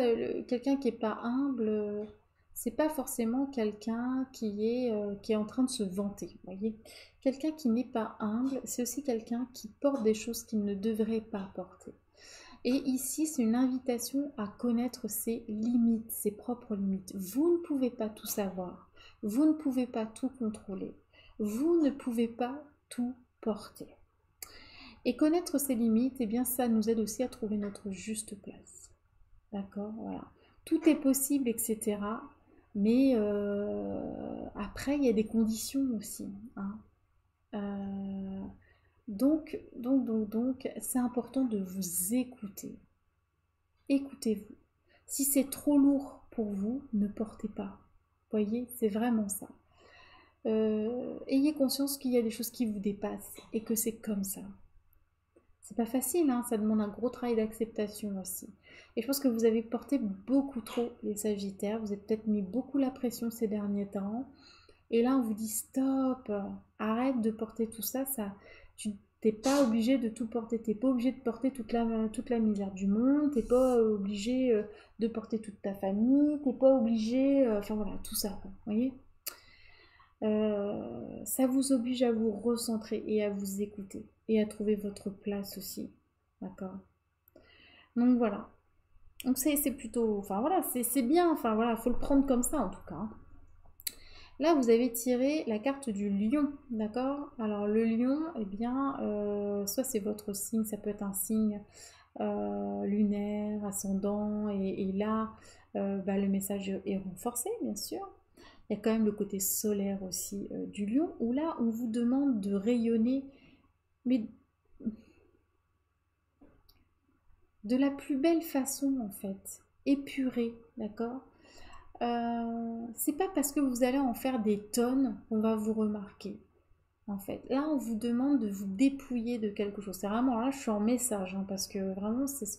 Quelqu'un qui est pas humble, c'est pas forcément quelqu'un qui est en train de se vanter. Voyez, quelqu'un qui n'est pas humble, c'est aussi quelqu'un qui porte des choses qu'il ne devrait pas porter. Et ici, c'est une invitation à connaître ses limites, ses propres limites. Vous ne pouvez pas tout savoir. Vous ne pouvez pas tout contrôler. Vous ne pouvez pas tout porter. Et connaître ses limites, eh bien, ça nous aide aussi à trouver notre juste place. D'accord, voilà. Tout est possible, etc. Mais après, il y a des conditions aussi. Hein. Donc, c'est important de vous écouter. Écoutez-vous. Si c'est trop lourd pour vous, ne portez pas. Voyez, c'est vraiment ça. Ayez conscience qu'il y a des choses qui vous dépassent et que c'est comme ça. C'est pas facile, hein, ça demande un gros travail d'acceptation aussi. Et je pense que vous avez porté beaucoup trop les Sagittaires, vous avez peut-être mis beaucoup la pression ces derniers temps. Et là, on vous dit stop, arrête de porter tout ça, tu n'es pas obligé de tout porter, tu n'es pas obligé de porter toute la misère du monde, tu n'es pas obligé de porter toute ta famille, tu n'es pas obligé, enfin voilà, tout ça, vous voyez. Ça vous oblige à vous recentrer et à vous écouter et à trouver votre place aussi, d'accord. Donc voilà, donc c'est plutôt, enfin voilà, c'est bien, enfin voilà, faut le prendre comme ça en tout cas. Là, vous avez tiré la carte du lion, d'accord. Alors le lion, eh bien, soit c'est votre signe, ça peut être un signe lunaire, ascendant, et là, bah, le message est renforcé, bien sûr. Il y a quand même le côté solaire aussi du lion, où là, on vous demande de rayonner, mais de la plus belle façon, en fait, épurée, d'accord. C'est pas parce que vous allez en faire des tonnes qu'on va vous remarquer. En fait, là, on vous demande de vous dépouiller de quelque chose. C'est vraiment là, je suis en message, hein, parce que vraiment, c'est ce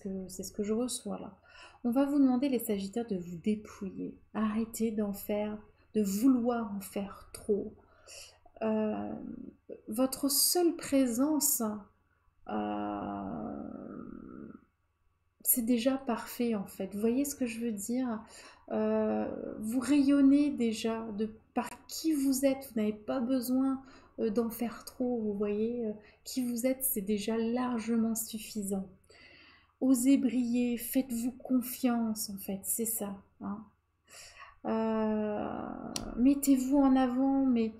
que je reçois là. On va vous demander, les Sagittaires, de vous dépouiller. Arrêtez d'en faire, de vouloir en faire trop. Euh, Votre seule présence, euh, c'est déjà parfait en fait. Vous voyez ce que je veux dire? Vous rayonnez déjà de par qui vous êtes. Vous n'avez pas besoin d'en faire trop. Vous voyez, qui vous êtes, c'est déjà largement suffisant. Osez briller, faites-vous confiance en fait, c'est ça. Hein. Mettez-vous en avant, mais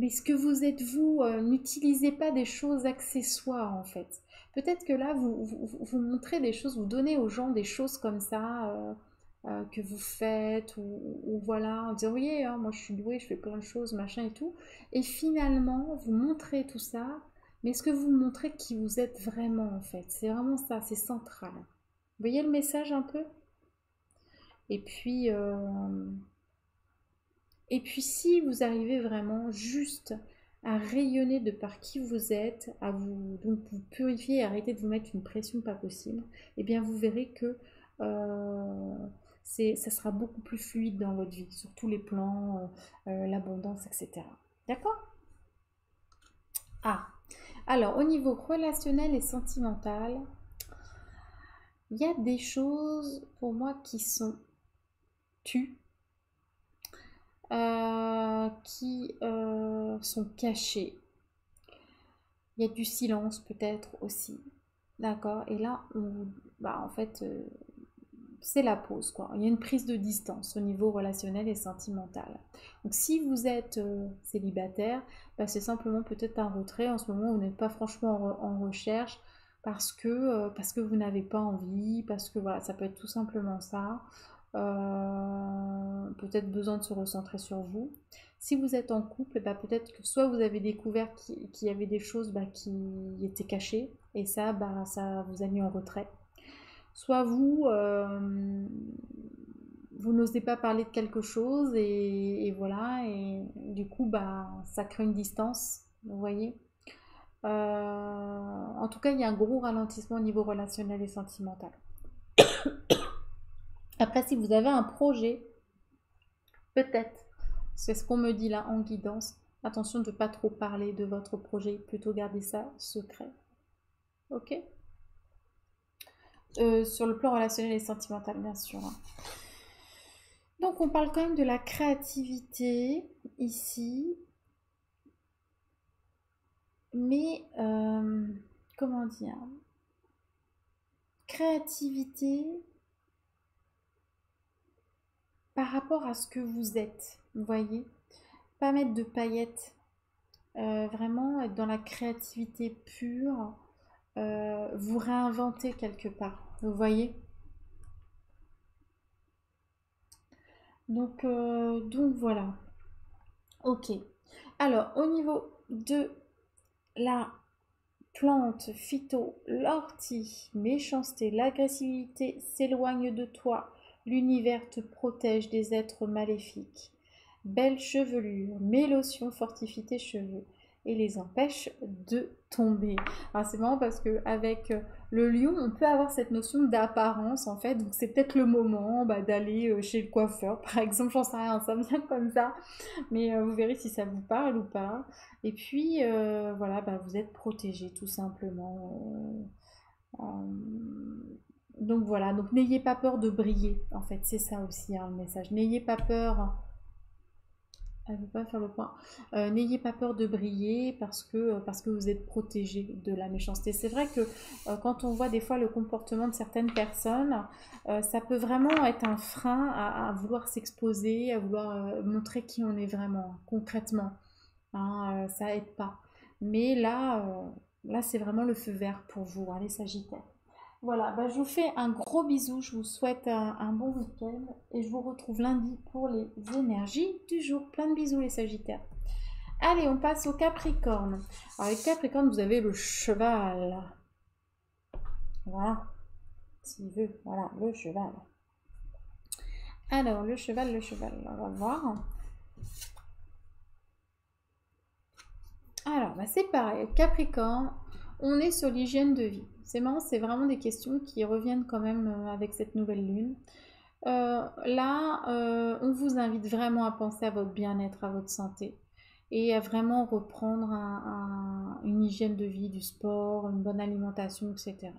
ce que vous êtes vous, n'utilisez pas des choses accessoires en fait. Peut-être que là, vous montrez des choses, vous donnez aux gens des choses comme ça que vous faites, ou voilà, en disant oui, hein, moi je suis douée, je fais plein de choses, machin et tout. Et finalement, vous montrez tout ça, mais est-ce que vous montrez qui vous êtes vraiment en fait? C'est vraiment ça, c'est central. Vous voyez le message un peu? Et puis, et puis si vous arrivez vraiment juste à rayonner de par qui vous êtes, à vous donc vous purifier et arrêter de vous mettre une pression pas possible, eh bien vous verrez que ça sera beaucoup plus fluide dans votre vie, sur tous les plans, l'abondance, etc. D'accord? Ah, alors au niveau relationnel et sentimental, il y a des choses pour moi qui sont tues qui sont cachés. Il y a du silence peut-être aussi. D'accord. Et là, bah, en fait, c'est la pause, quoi. Il y a une prise de distance au niveau relationnel et sentimental. Donc si vous êtes célibataire, bah, c'est simplement peut-être un retrait. En ce moment, vous n'êtes pas franchement en recherche parce que vous n'avez pas envie, parce que voilà, ça peut être tout simplement ça. peut-être besoin de se recentrer sur vous. Si vous êtes en couple, bah, peut-être que soit vous avez découvert qu'il y avait des choses bah, qui étaient cachées, et ça, bah, ça vous a mis en retrait. Soit vous n'osez pas parler de quelque chose, et voilà, et du coup, bah, ça crée une distance, vous voyez. En tout cas, il y a un gros ralentissement au niveau relationnel et sentimental. Après, si vous avez un projet, peut-être, c'est ce qu'on me dit là en guidance, attention de ne pas trop parler de votre projet, plutôt garder ça secret. Ok. Sur le plan relationnel et sentimental, bien sûr, hein. Donc, on parle quand même de la créativité ici, mais comment dire, créativité par rapport à ce que vous êtes, vous voyez, pas mettre de paillettes, vraiment être dans la créativité pure, vous réinventer quelque part, vous voyez. Donc voilà, ok. Alors au niveau de la plante, phyto, l'ortie, méchanceté, l'agressivité s'éloigne de toi, l'univers te protège des êtres maléfiques. Belle chevelure, mes lotions fortifient tes cheveux et les empêche de tomber. Alors c'est marrant parce que avec le lion, on peut avoir cette notion d'apparence en fait, donc c'est peut-être le moment bah, d'aller chez le coiffeur, par exemple, j'en sais rien, ça me vient comme ça, mais vous verrez si ça vous parle ou pas. Et puis voilà, bah, vous êtes protégé tout simplement. Donc voilà, donc n'ayez pas peur de briller, en fait, c'est ça aussi hein, le message. N'ayez pas peur. Elle ne veut pas faire le point. N'ayez pas peur de briller parce que vous êtes protégé de la méchanceté. C'est vrai que quand on voit des fois le comportement de certaines personnes, ça peut vraiment être un frein à vouloir s'exposer, à vouloir montrer qui on est vraiment, concrètement. Hein, ça aide pas. Mais là c'est vraiment le feu vert pour vous, hein, les Sagittaires. Voilà, bah, je vous fais un gros bisou, je vous souhaite un bon week-end et je vous retrouve lundi pour les énergies du jour. Plein de bisous les Sagittaires. Allez, on passe au Capricorne. Alors les Capricornes, vous avez le cheval. Voilà, s'il veut, voilà, le cheval. Alors, le cheval, on va voir. Alors, bah, c'est pareil, Capricorne, on est sur l'hygiène de vie. C'est marrant, c'est vraiment des questions qui reviennent quand même avec cette nouvelle lune. On vous invite vraiment à penser à votre bien-être, à votre santé et à vraiment reprendre une hygiène de vie, du sport, une bonne alimentation, etc.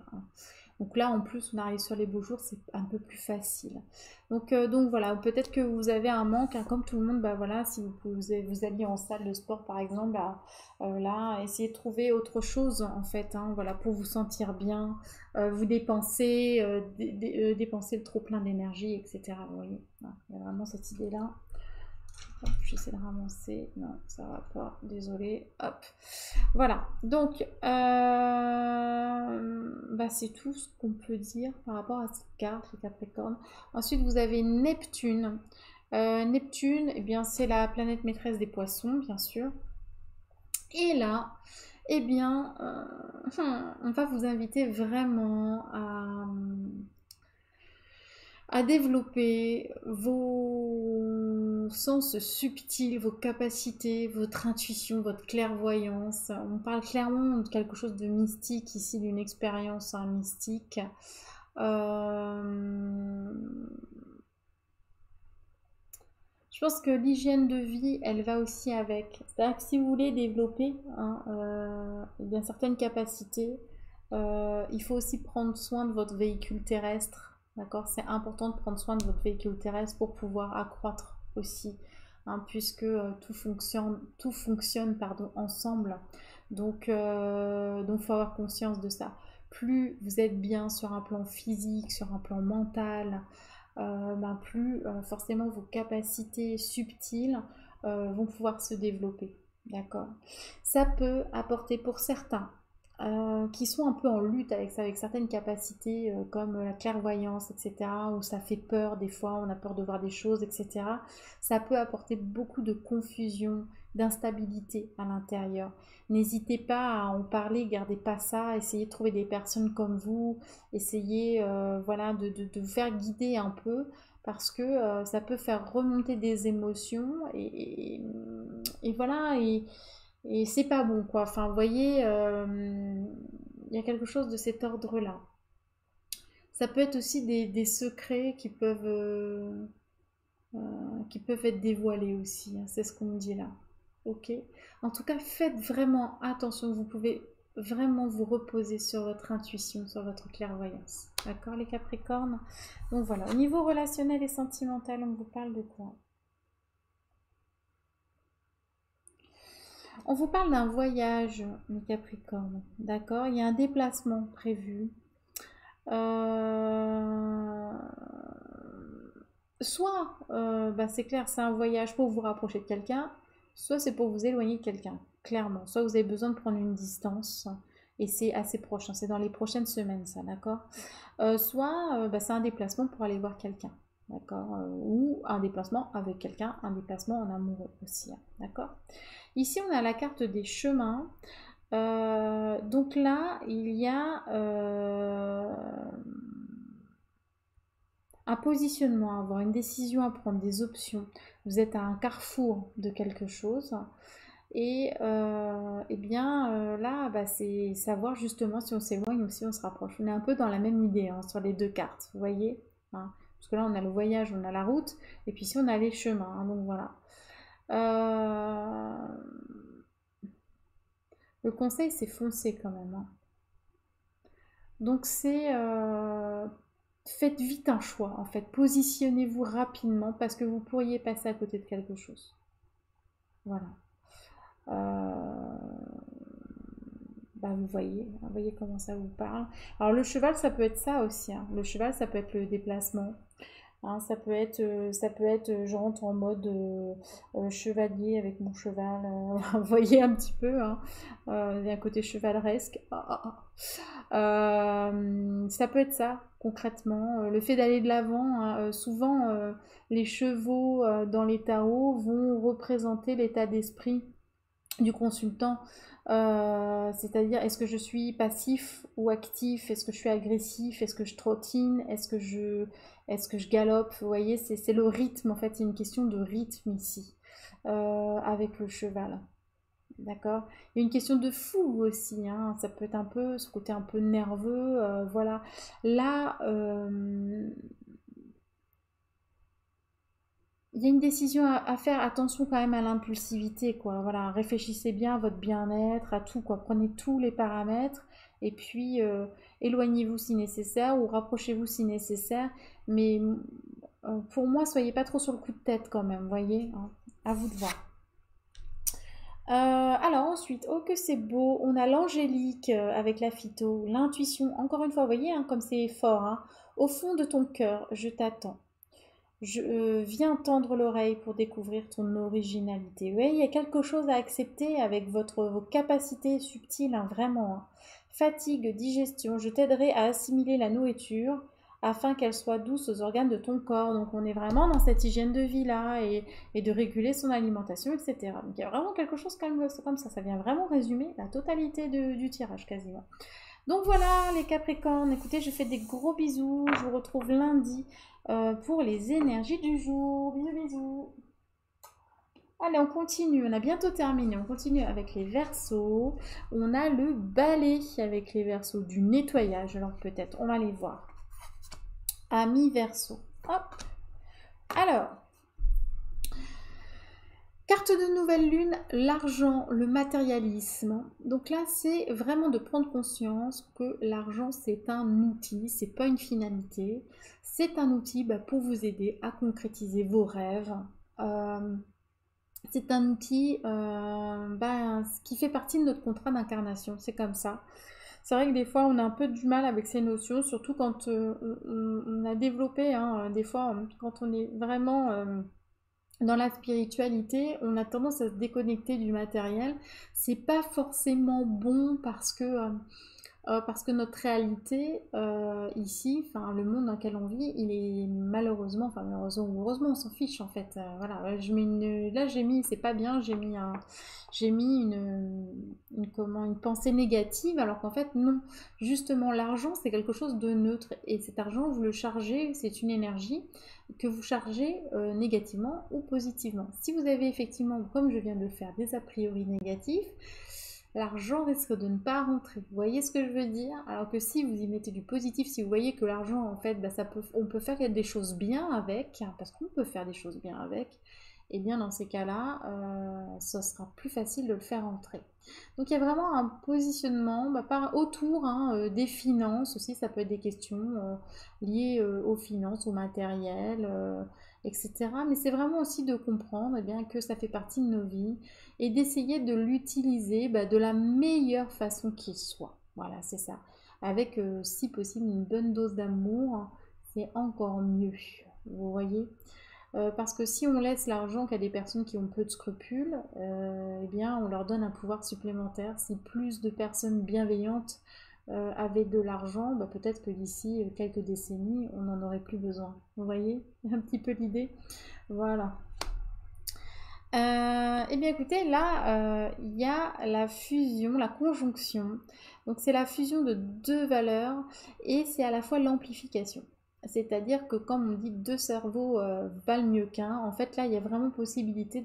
Donc là, en plus, on arrive sur les beaux jours, c'est un peu plus facile. Donc voilà, peut-être que vous avez un manque, hein, comme tout le monde, bah voilà, si vous alliez en salle de sport par exemple, bah, là, essayez de trouver autre chose en fait, hein, voilà, pour vous sentir bien, vous dépensez le trop plein d'énergie, etc. Vous voyez, voilà, il y a vraiment cette idée-là. Hop, j'essaie de ramasser. Non, ça va pas. Désolée. Hop. Voilà. Donc, bah, c'est tout ce qu'on peut dire par rapport à cette carte, les Capricornes. Ensuite, vous avez Neptune. Neptune, eh bien, c'est la planète maîtresse des poissons, bien sûr. Et là, eh bien, on va vous inviter vraiment à développer vos sens subtils, vos capacités, votre intuition, votre clairvoyance. On parle clairement de quelque chose de mystique ici, d'une expérience mystique. Euh, je pense que l'hygiène de vie, elle va aussi avec. C'est-à-dire que si vous voulez développer hein, eh bien, certaines capacités, il faut aussi prendre soin de votre véhicule terrestre. D'accord. C'est important de prendre soin de votre véhicule terrestre pour pouvoir accroître aussi, hein, puisque tout fonctionne pardon, ensemble. Donc, faut avoir conscience de ça. Plus vous êtes bien sur un plan physique, sur un plan mental, plus forcément vos capacités subtiles vont pouvoir se développer. D'accord. Ça peut apporter pour certains qui sont un peu en lutte avec ça, avec certaines capacités comme la clairvoyance, etc., où ça fait peur des fois, on a peur de voir des choses, etc., ça peut apporter beaucoup de confusion, d'instabilité à l'intérieur. N'hésitez pas à en parler, gardez pas ça, essayez de trouver des personnes comme vous, essayez voilà, de vous faire guider un peu, parce que ça peut faire remonter des émotions, et voilà, et c'est pas bon, quoi. Enfin, vous voyez, il y a quelque chose de cet ordre-là. Ça peut être aussi des secrets qui peuvent être dévoilés aussi, hein. C'est ce qu'on me dit là. Ok. En tout cas, faites vraiment attention. Vous pouvez vraiment vous reposer sur votre intuition, sur votre clairvoyance. D'accord, les Capricornes? Donc voilà. Au niveau relationnel et sentimental, on vous parle de quoi? On vous parle d'un voyage, les Capricornes, d'accord? Il y a un déplacement prévu. Euh, Soit, bah, c'est clair, c'est un voyage pour vous rapprocher de quelqu'un, soit c'est pour vous éloigner de quelqu'un, clairement. Soit vous avez besoin de prendre une distance, et c'est assez proche, hein, c'est dans les prochaines semaines, ça, d'accord? Soit, bah, c'est un déplacement pour aller voir quelqu'un, d'accord? Ou un déplacement avec quelqu'un, un déplacement en amoureux aussi, hein, d'accord? Ici, on a la carte des chemins. Donc là, il y a un positionnement à avoir, une décision à prendre, des options. Vous êtes à un carrefour de quelque chose. Et bien là, bah, c'est savoir justement si on s'éloigne ou si on se rapproche. On est un peu dans la même idée, hein, sur les deux cartes, vous voyez, hein. Parce que là, on a le voyage, on a la route, et puis ici, on a les chemins, hein, donc voilà. Euh, le conseil, c'est foncer quand même, hein. Donc c'est faites vite un choix en fait, positionnez-vous rapidement parce que vous pourriez passer à côté de quelque chose. Voilà. Euh, Bah, vous voyez comment ça vous parle. Alors le cheval, ça peut être ça aussi, hein. Le cheval, ça peut être le déplacement. Hein, ça peut être, je rentre en mode chevalier avec mon cheval. Vous voyez un petit peu, hein, il y a un côté chevaleresque. Ça peut être ça, concrètement. Le fait d'aller de l'avant, hein, souvent, les chevaux dans les tarots vont représenter l'état d'esprit du consultant. C'est-à-dire, est-ce que je suis passif ou actif? Est-ce que je suis agressif? Est-ce que je trottine? Est-ce que je galope? Vous voyez, c'est le rythme, en fait, c'est une question de rythme ici, avec le cheval. D'accord? Il y a une question de fougue aussi, hein. Ça peut être un peu ce côté un peu nerveux, voilà. Là, il y a une décision à faire, attention quand même à l'impulsivité, quoi. Voilà, réfléchissez bien à votre bien-être, à tout, quoi. Prenez tous les paramètres et puis éloignez-vous si nécessaire ou rapprochez-vous si nécessaire. Mais pour moi, soyez pas trop sur le coup de tête quand même, voyez, hein. À vous de voir. Alors ensuite, oh que c'est beau, on a l'angélique avec la phyto, l'intuition. Encore une fois, vous voyez, hein, comme c'est fort, hein. Au fond de ton cœur, je t'attends. Je viens tendre l'oreille pour découvrir ton originalité. Oui, il y a quelque chose à accepter avec vos capacités subtiles, hein, vraiment, hein. Fatigue, digestion, je t'aiderai à assimiler la nourriture afin qu'elle soit douce aux organes de ton corps. Donc on est vraiment dans cette hygiène de vie-là et de réguler son alimentation, etc. Donc il y a vraiment quelque chose comme ça vient vraiment résumer la totalité du tirage quasiment. Donc voilà les Capricornes, écoutez, je fais des gros bisous, je vous retrouve lundi pour les énergies du jour. Bisous bisous. Allez, on continue, on a bientôt terminé, on continue avec les Verseaux. On a le balai avec les Verseaux, du nettoyage, alors peut-être, on va les voir. Amis Verseaux, hop. Alors, carte de nouvelle lune, l'argent, le matérialisme. Donc là, c'est vraiment de prendre conscience que l'argent, c'est un outil, c'est pas une finalité. C'est un outil pour vous aider à concrétiser vos rêves. Euh, c'est un outil qui fait partie de notre contrat d'incarnation, c'est comme ça. C'est vrai que des fois, on a un peu du mal avec ces notions, surtout quand on a développé, hein, des fois, quand on est vraiment dans la spiritualité, on a tendance à se déconnecter du matériel. C'est pas forcément bon parce que notre réalité ici, enfin le monde dans lequel on vit, il est malheureusement, enfin malheureusement ou heureusement, on s'en fiche en fait. Voilà, là j'ai mis, c'est pas bien, j'ai mis une pensée négative, alors qu'en fait non. Justement, l'argent c'est quelque chose de neutre et cet argent vous le chargez, c'est une énergie que vous chargez négativement ou positivement. Si vous avez effectivement, comme je viens de le faire, des a priori négatifs, l'argent risque de ne pas rentrer. Vous voyez ce que je veux dire? Alors que si vous y mettez du positif, si vous voyez que l'argent, en fait, bah, on peut faire des choses bien avec, hein, parce qu'on peut faire des choses bien avec, et bien dans ces cas-là, ça sera plus facile de le faire entrer. Donc il y a vraiment un positionnement autour des finances aussi, ça peut être des questions liées aux finances, au matériel, etc. Mais c'est vraiment aussi de comprendre bien, que ça fait partie de nos vies et d'essayer de l'utiliser de la meilleure façon qui soit. Voilà, c'est ça. Avec, si possible, une bonne dose d'amour, c'est encore mieux. Vous voyez? Parce que si on laisse l'argent qu'à des personnes qui ont peu de scrupules, eh bien, on leur donne un pouvoir supplémentaire. Si plus de personnes bienveillantes avaient de l'argent, peut-être que d'ici quelques décennies, on n'en aurait plus besoin. Vous voyez un petit peu l'idée? Voilà. Eh bien écoutez, là, il y a la fusion, la conjonction. Donc c'est la fusion de deux valeurs et c'est à la fois l'amplification. C'est-à-dire que comme on dit deux cerveaux valent mieux qu'un, en fait là il y a vraiment possibilité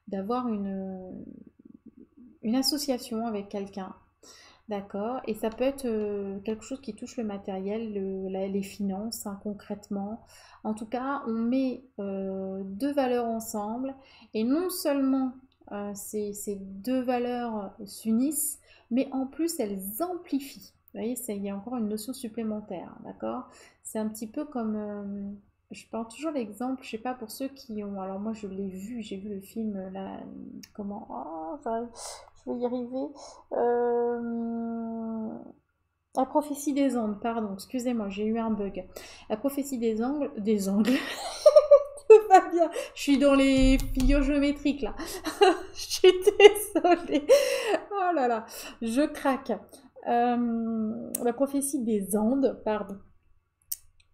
d'avoir une association avec quelqu'un. D'accord. Et ça peut être quelque chose qui touche le matériel, les finances, hein, concrètement. En tout cas, on met deux valeurs ensemble et non seulement ces deux valeurs s'unissent, mais en plus elles amplifient. Vous voyez, il y a encore une notion supplémentaire, d'accord? C'est un petit peu comme, je prends toujours l'exemple, je sais pas pour ceux qui ont, alors moi je l'ai vu, j'ai vu le film là, comment, oh, je vais y arriver. La prophétie des Andes, pardon, excusez-moi, j'ai eu un bug. La prophétie des angles, tout va bien. Je suis dans les figures géométriques là. Je suis désolée. Oh là là, je craque. La prophétie des Andes, pardon.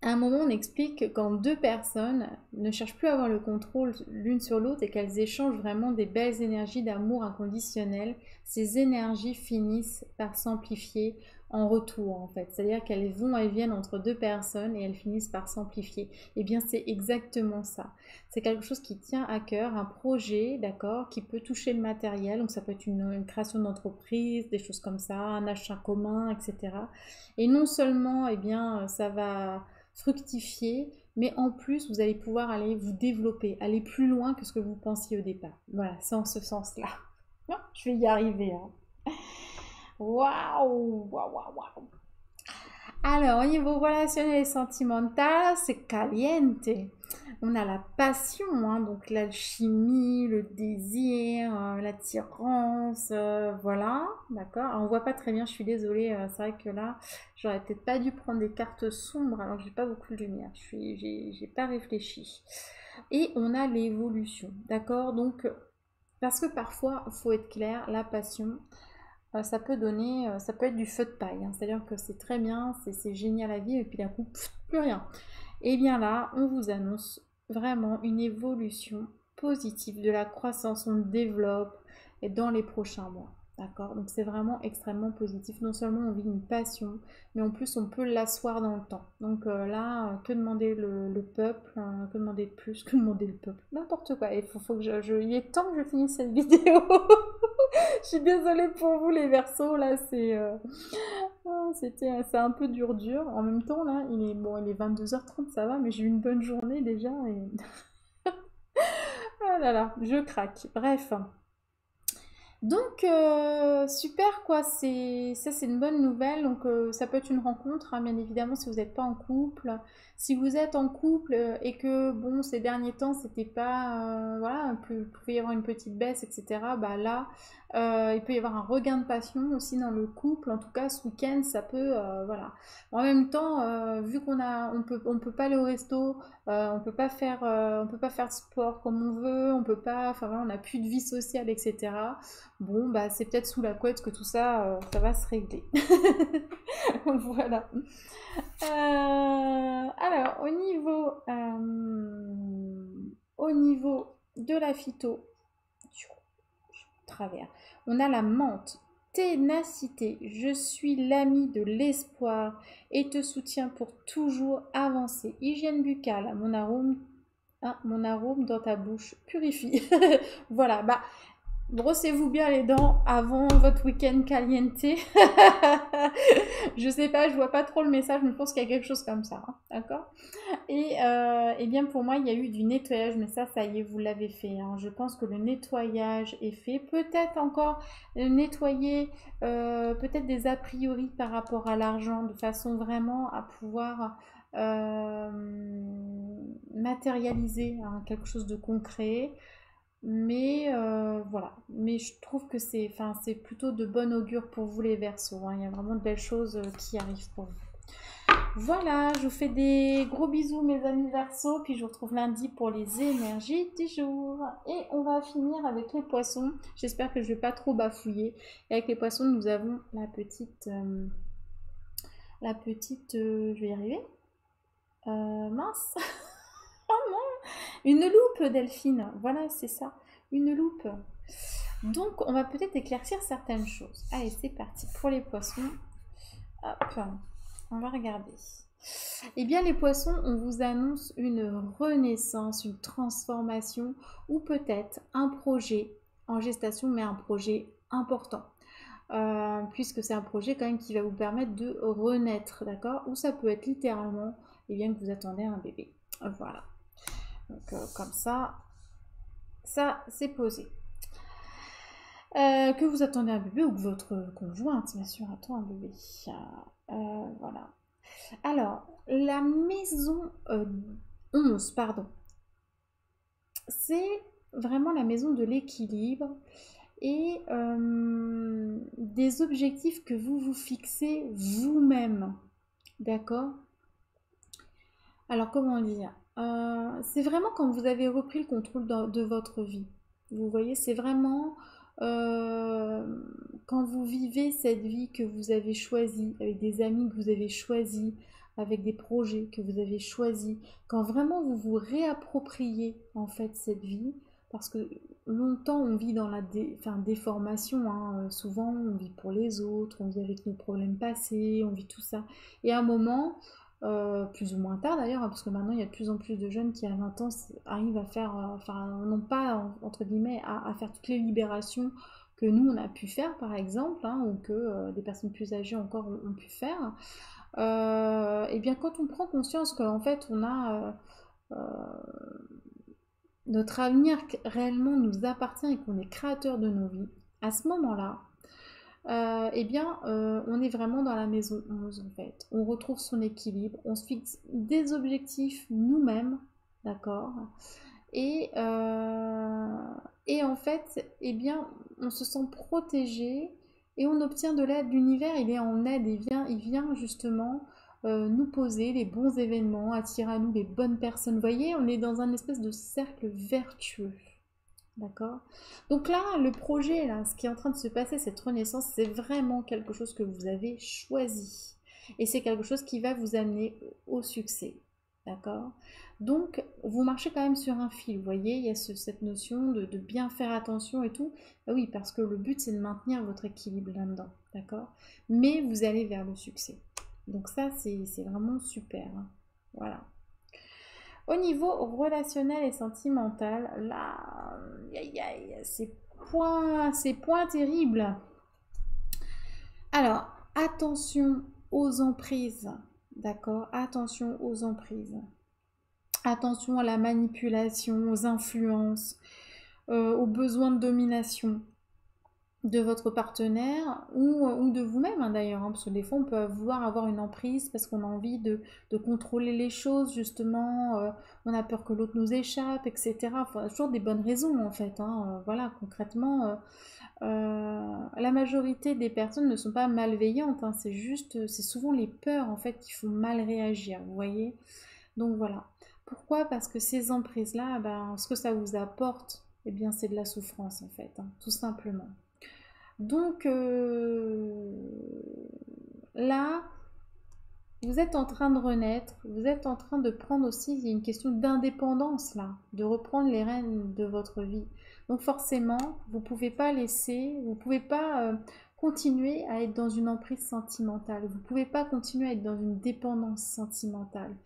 À un moment, on explique que quand deux personnes ne cherchent plus à avoir le contrôle l'une sur l'autre et qu'elles échangent vraiment des belles énergies d'amour inconditionnel, ces énergies finissent par s'amplifier en retour en fait. C'est-à-dire qu'elles vont et viennent entre deux personnes et elles finissent par s'amplifier. Et bien c'est exactement ça. C'est quelque chose qui tient à cœur, un projet, d'accord, qui peut toucher le matériel. Donc ça peut être une création d'entreprise, des choses comme ça, un achat commun, etc. Et non seulement, eh bien, ça va fructifier, mais en plus, vous allez pouvoir aller vous développer, aller plus loin que ce que vous pensiez au départ. Voilà, c'est en ce sens-là. Je vais y arriver. Hein. Waouh, waouh, waouh, waouh. Alors, au niveau relationnel et sentimental, c'est caliente. On a la passion, hein, donc l'alchimie, le désir, l'attirance, voilà, d'accord. On voit pas très bien, je suis désolée, c'est vrai que là, j'aurais peut-être pas dû prendre des cartes sombres, alors j'ai pas beaucoup de lumière, j'ai pas réfléchi. Et on a l'évolution, d'accord. Donc, parce que parfois, il faut être clair, la passion, ça peut donner, ça peut être du feu de paille, hein. C'est-à-dire que c'est très bien, c'est génial à vivre, et puis d'un coup, plus rien. Et bien là, on vous annonce vraiment une évolution positive de la croissance, on développe et dans les prochains mois. D'accord. Donc c'est vraiment extrêmement positif. Non seulement on vit une passion, mais en plus on peut l'asseoir dans le temps. Donc là, que demander le peuple, que demander de plus, que demander le peuple, n'importe quoi. Il faut que il est temps que je finisse cette vidéo. Je suis désolée pour vous les versos, là c'est un peu dur. En même temps là, il est 22h30, ça va, mais j'ai eu une bonne journée déjà et ah là là, je craque. Bref. Donc super quoi, c'est une bonne nouvelle. Donc ça peut être une rencontre, hein, bien évidemment si vous n'êtes pas en couple. Si vous êtes en couple et que, bon, ces derniers temps, c'était pas, voilà, il pouvait y avoir une petite baisse, etc., bah là, il peut y avoir un regain de passion aussi dans le couple. En tout cas, ce week-end, ça peut, voilà. En même temps, vu on peut pas aller au resto, on peut pas faire de sport comme on veut, on peut pas, enfin voilà, on n'a plus de vie sociale, etc. Bon, bah c'est peut-être sous la couette que tout ça, ça va se régler. Voilà. Alors, au niveau de la phyto, travers, on a la menthe. Ténacité, je suis l'ami de l'espoir et te soutiens pour toujours avancer. Hygiène buccale, mon arôme dans ta bouche purifie. Voilà, bah brossez-vous bien les dents avant votre week-end caliente. Je sais pas, je vois pas trop le message, mais je pense qu'il y a quelque chose comme ça, hein, d'accord. Et bien pour moi, il y a eu du nettoyage, mais ça y est, vous l'avez fait, hein. Je pense que le nettoyage est fait. Peut-être encore nettoyer, peut-être des a priori par rapport à l'argent, de façon vraiment à pouvoir matérialiser, hein, quelque chose de concret. Mais voilà, mais je trouve que c'est plutôt de bon augure pour vous les Verseaux, hein. Il y a vraiment de belles choses qui arrivent pour vous. Voilà, je vous fais des gros bisous mes amis Verseaux, puis je vous retrouve lundi pour les énergies du jour. Et on va finir avec les poissons. J'espère que je ne vais pas trop bafouiller. Et avec les poissons, nous avons je vais y arriver. Mince. Oh non, une loupe Delphine, voilà c'est ça, une loupe. Donc on va peut-être éclaircir certaines choses. Allez c'est parti pour les poissons. Hop, on va regarder. Eh bien les poissons, on vous annonce une renaissance, une transformation ou peut-être un projet en gestation mais un projet important. Puisque c'est un projet quand même qui va vous permettre de renaître, d'accord? Ou ça peut être littéralement, eh bien que vous attendez un bébé. Voilà. Donc comme ça c'est posé. Que vous attendez un bébé ou que votre conjointe, bien sûr, attend un bébé. Voilà. Alors, la maison 11, pardon, c'est vraiment la maison de l'équilibre et des objectifs que vous vous fixez vous-même. D'accord? Alors, comment dire? C'est vraiment quand vous avez repris le contrôle de votre vie. Vous voyez, c'est vraiment euh, quand vous vivez cette vie que vous avez choisie, avec des amis que vous avez choisis, avec des projets que vous avez choisis, quand vraiment vous vous réappropriez en fait cette vie, parce que longtemps on vit dans la déformation, hein. Souvent on vit pour les autres, on vit avec nos problèmes passés, on vit tout ça. Et à un moment, plus ou moins tard d'ailleurs, hein, parce que maintenant il y a de plus en plus de jeunes qui à 20 ans arrivent à faire, enfin non pas entre guillemets à faire toutes les libérations que nous on a pu faire par exemple, hein, ou que des personnes plus âgées encore ont pu faire. Et bien quand on prend conscience qu'en fait on a notre avenir réellement nous appartient et qu'on est créateur de nos vies, à ce moment-là, eh bien, on est vraiment dans la maison 11 en fait. On retrouve son équilibre, on se fixe des objectifs nous-mêmes, d'accord? Et, en fait, eh bien, on se sent protégé et on obtient de l'aide. L'univers, il est en aide, il vient justement nous poser les bons événements, attirer à nous les bonnes personnes. Vous voyez, on est dans un espèce de cercle vertueux. D'accord? Donc là, le projet, là, ce qui est en train de se passer, cette renaissance, c'est vraiment quelque chose que vous avez choisi. Et c'est quelque chose qui va vous amener au succès. D'accord? Donc, vous marchez quand même sur un fil, vous voyez, il y a cette notion de bien faire attention et tout. Ah oui, parce que le but, c'est de maintenir votre équilibre là-dedans. D'accord? Mais vous allez vers le succès. Donc ça, c'est vraiment super, hein. Voilà. Au niveau relationnel et sentimental, là, c'est point terrible. Alors, attention aux emprises, d'accord? Attention aux emprises. Attention à la manipulation, aux influences, aux besoins de domination. de votre partenaire ou de vous-même hein, d'ailleurs, hein, parce que des fois on peut vouloir avoir une emprise parce qu'on a envie de contrôler les choses justement, on a peur que l'autre nous échappe, etc. Enfin, toujours des bonnes raisons en fait, hein, voilà, concrètement, la majorité des personnes ne sont pas malveillantes, hein, c'est juste, c'est souvent les peurs en fait qui font mal réagir, vous voyez. Donc voilà. Pourquoi? Parce que ces emprises-là, ben, ce que ça vous apporte, eh bien c'est de la souffrance en fait, hein, tout simplement. Donc là, vous êtes en train de renaître, vous êtes en train de prendre aussi, il y a une question d'indépendance là, de reprendre les rênes de votre vie. Donc forcément, vous ne pouvez pas laisser, vous ne pouvez pas continuer à être dans une emprise sentimentale, vous ne pouvez pas continuer à être dans une dépendance sentimentale.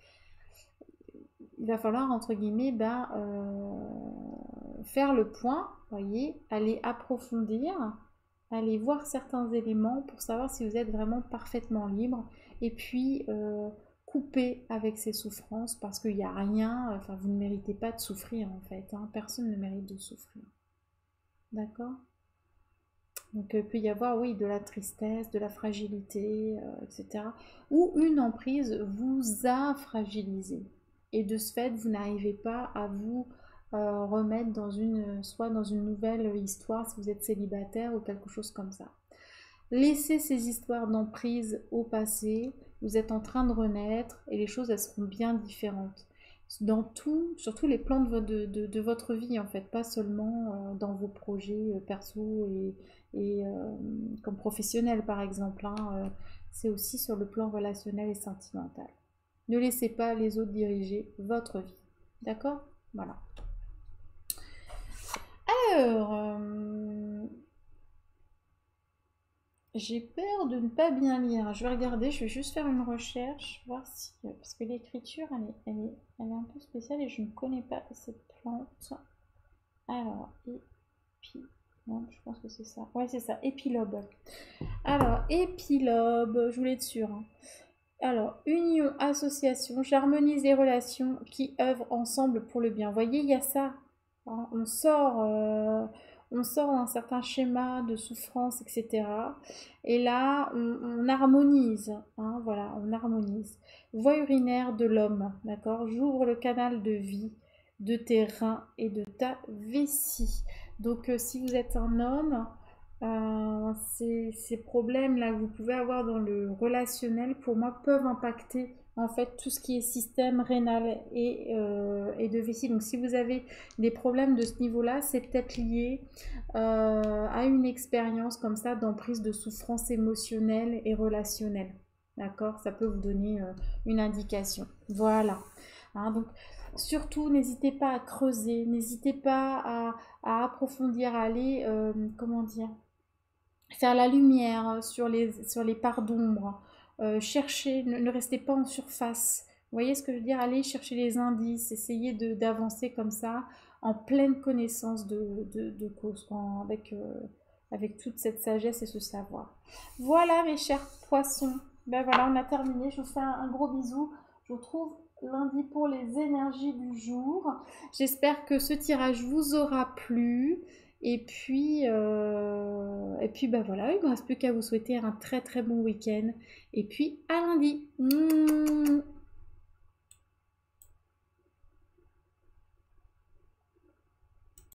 Il va falloir, entre guillemets, ben, faire le point, voyez, aller approfondir, aller voir certains éléments pour savoir si vous êtes vraiment parfaitement libre et puis couper avec ces souffrances parce qu'il n'y a rien, enfin vous ne méritez pas de souffrir en fait, hein, personne ne mérite de souffrir. D'accord? Donc il peut y avoir, oui, de la tristesse, de la fragilité, etc. Ou une emprise vous a fragilisé. Et de ce fait, vous n'arrivez pas à vous remettre dans soit dans une nouvelle histoire si vous êtes célibataire ou quelque chose comme ça. Laissez ces histoires d'emprise au passé, vous êtes en train de renaître et les choses elles seront bien différentes. Dans tout, sur tous les plans de votre vie en fait, pas seulement dans vos projets perso et comme professionnel par exemple, hein, c'est aussi sur le plan relationnel et sentimental. Ne laissez pas les autres diriger votre vie. D'accord? Voilà. Alors, j'ai peur de ne pas bien lire. Je vais regarder, je vais juste faire une recherche, voir si... Parce que l'écriture, elle est un peu spéciale et je ne connais pas cette plante. Alors, non, je pense que c'est ça. Ouais, c'est ça, épilobe. Alors, épilobe, je voulais être sûre. Hein. Alors, union, association, j'harmonise les relations qui œuvrent ensemble pour le bien. Vous voyez, il y a ça. Hein, on sort d'un certain schéma de souffrance, etc. Et là, on harmonise. Hein, voilà, on harmonise. Voie urinaire de l'homme, d'accord? J'ouvre le canal de vie de tes reins et de ta vessie. Donc, si vous êtes un homme, ces problèmes-là que vous pouvez avoir dans le relationnel, pour moi, peuvent impacter en fait tout ce qui est système rénal et de vessie. Donc si vous avez des problèmes de ce niveau-là, c'est peut-être lié à une expérience comme ça d'emprise de souffrance émotionnelle et relationnelle. D'accord? Ça peut vous donner une indication. Voilà. Hein, donc surtout, n'hésitez pas à creuser, n'hésitez pas à approfondir, à aller, comment dire, faire la lumière sur les parts d'ombre, chercher, ne restez pas en surface. Vous voyez ce que je veux dire? Allez chercher les indices, essayez d'avancer comme ça, en pleine connaissance de cause, avec toute cette sagesse et ce savoir. Voilà mes chers poissons. Ben voilà, on a terminé. Je vous fais un gros bisou. Je vous retrouve lundi pour les énergies du jour. J'espère que ce tirage vous aura plu. Et puis bah voilà, il ne me reste plus qu'à vous souhaiter un très très bon week-end. Et puis à lundi.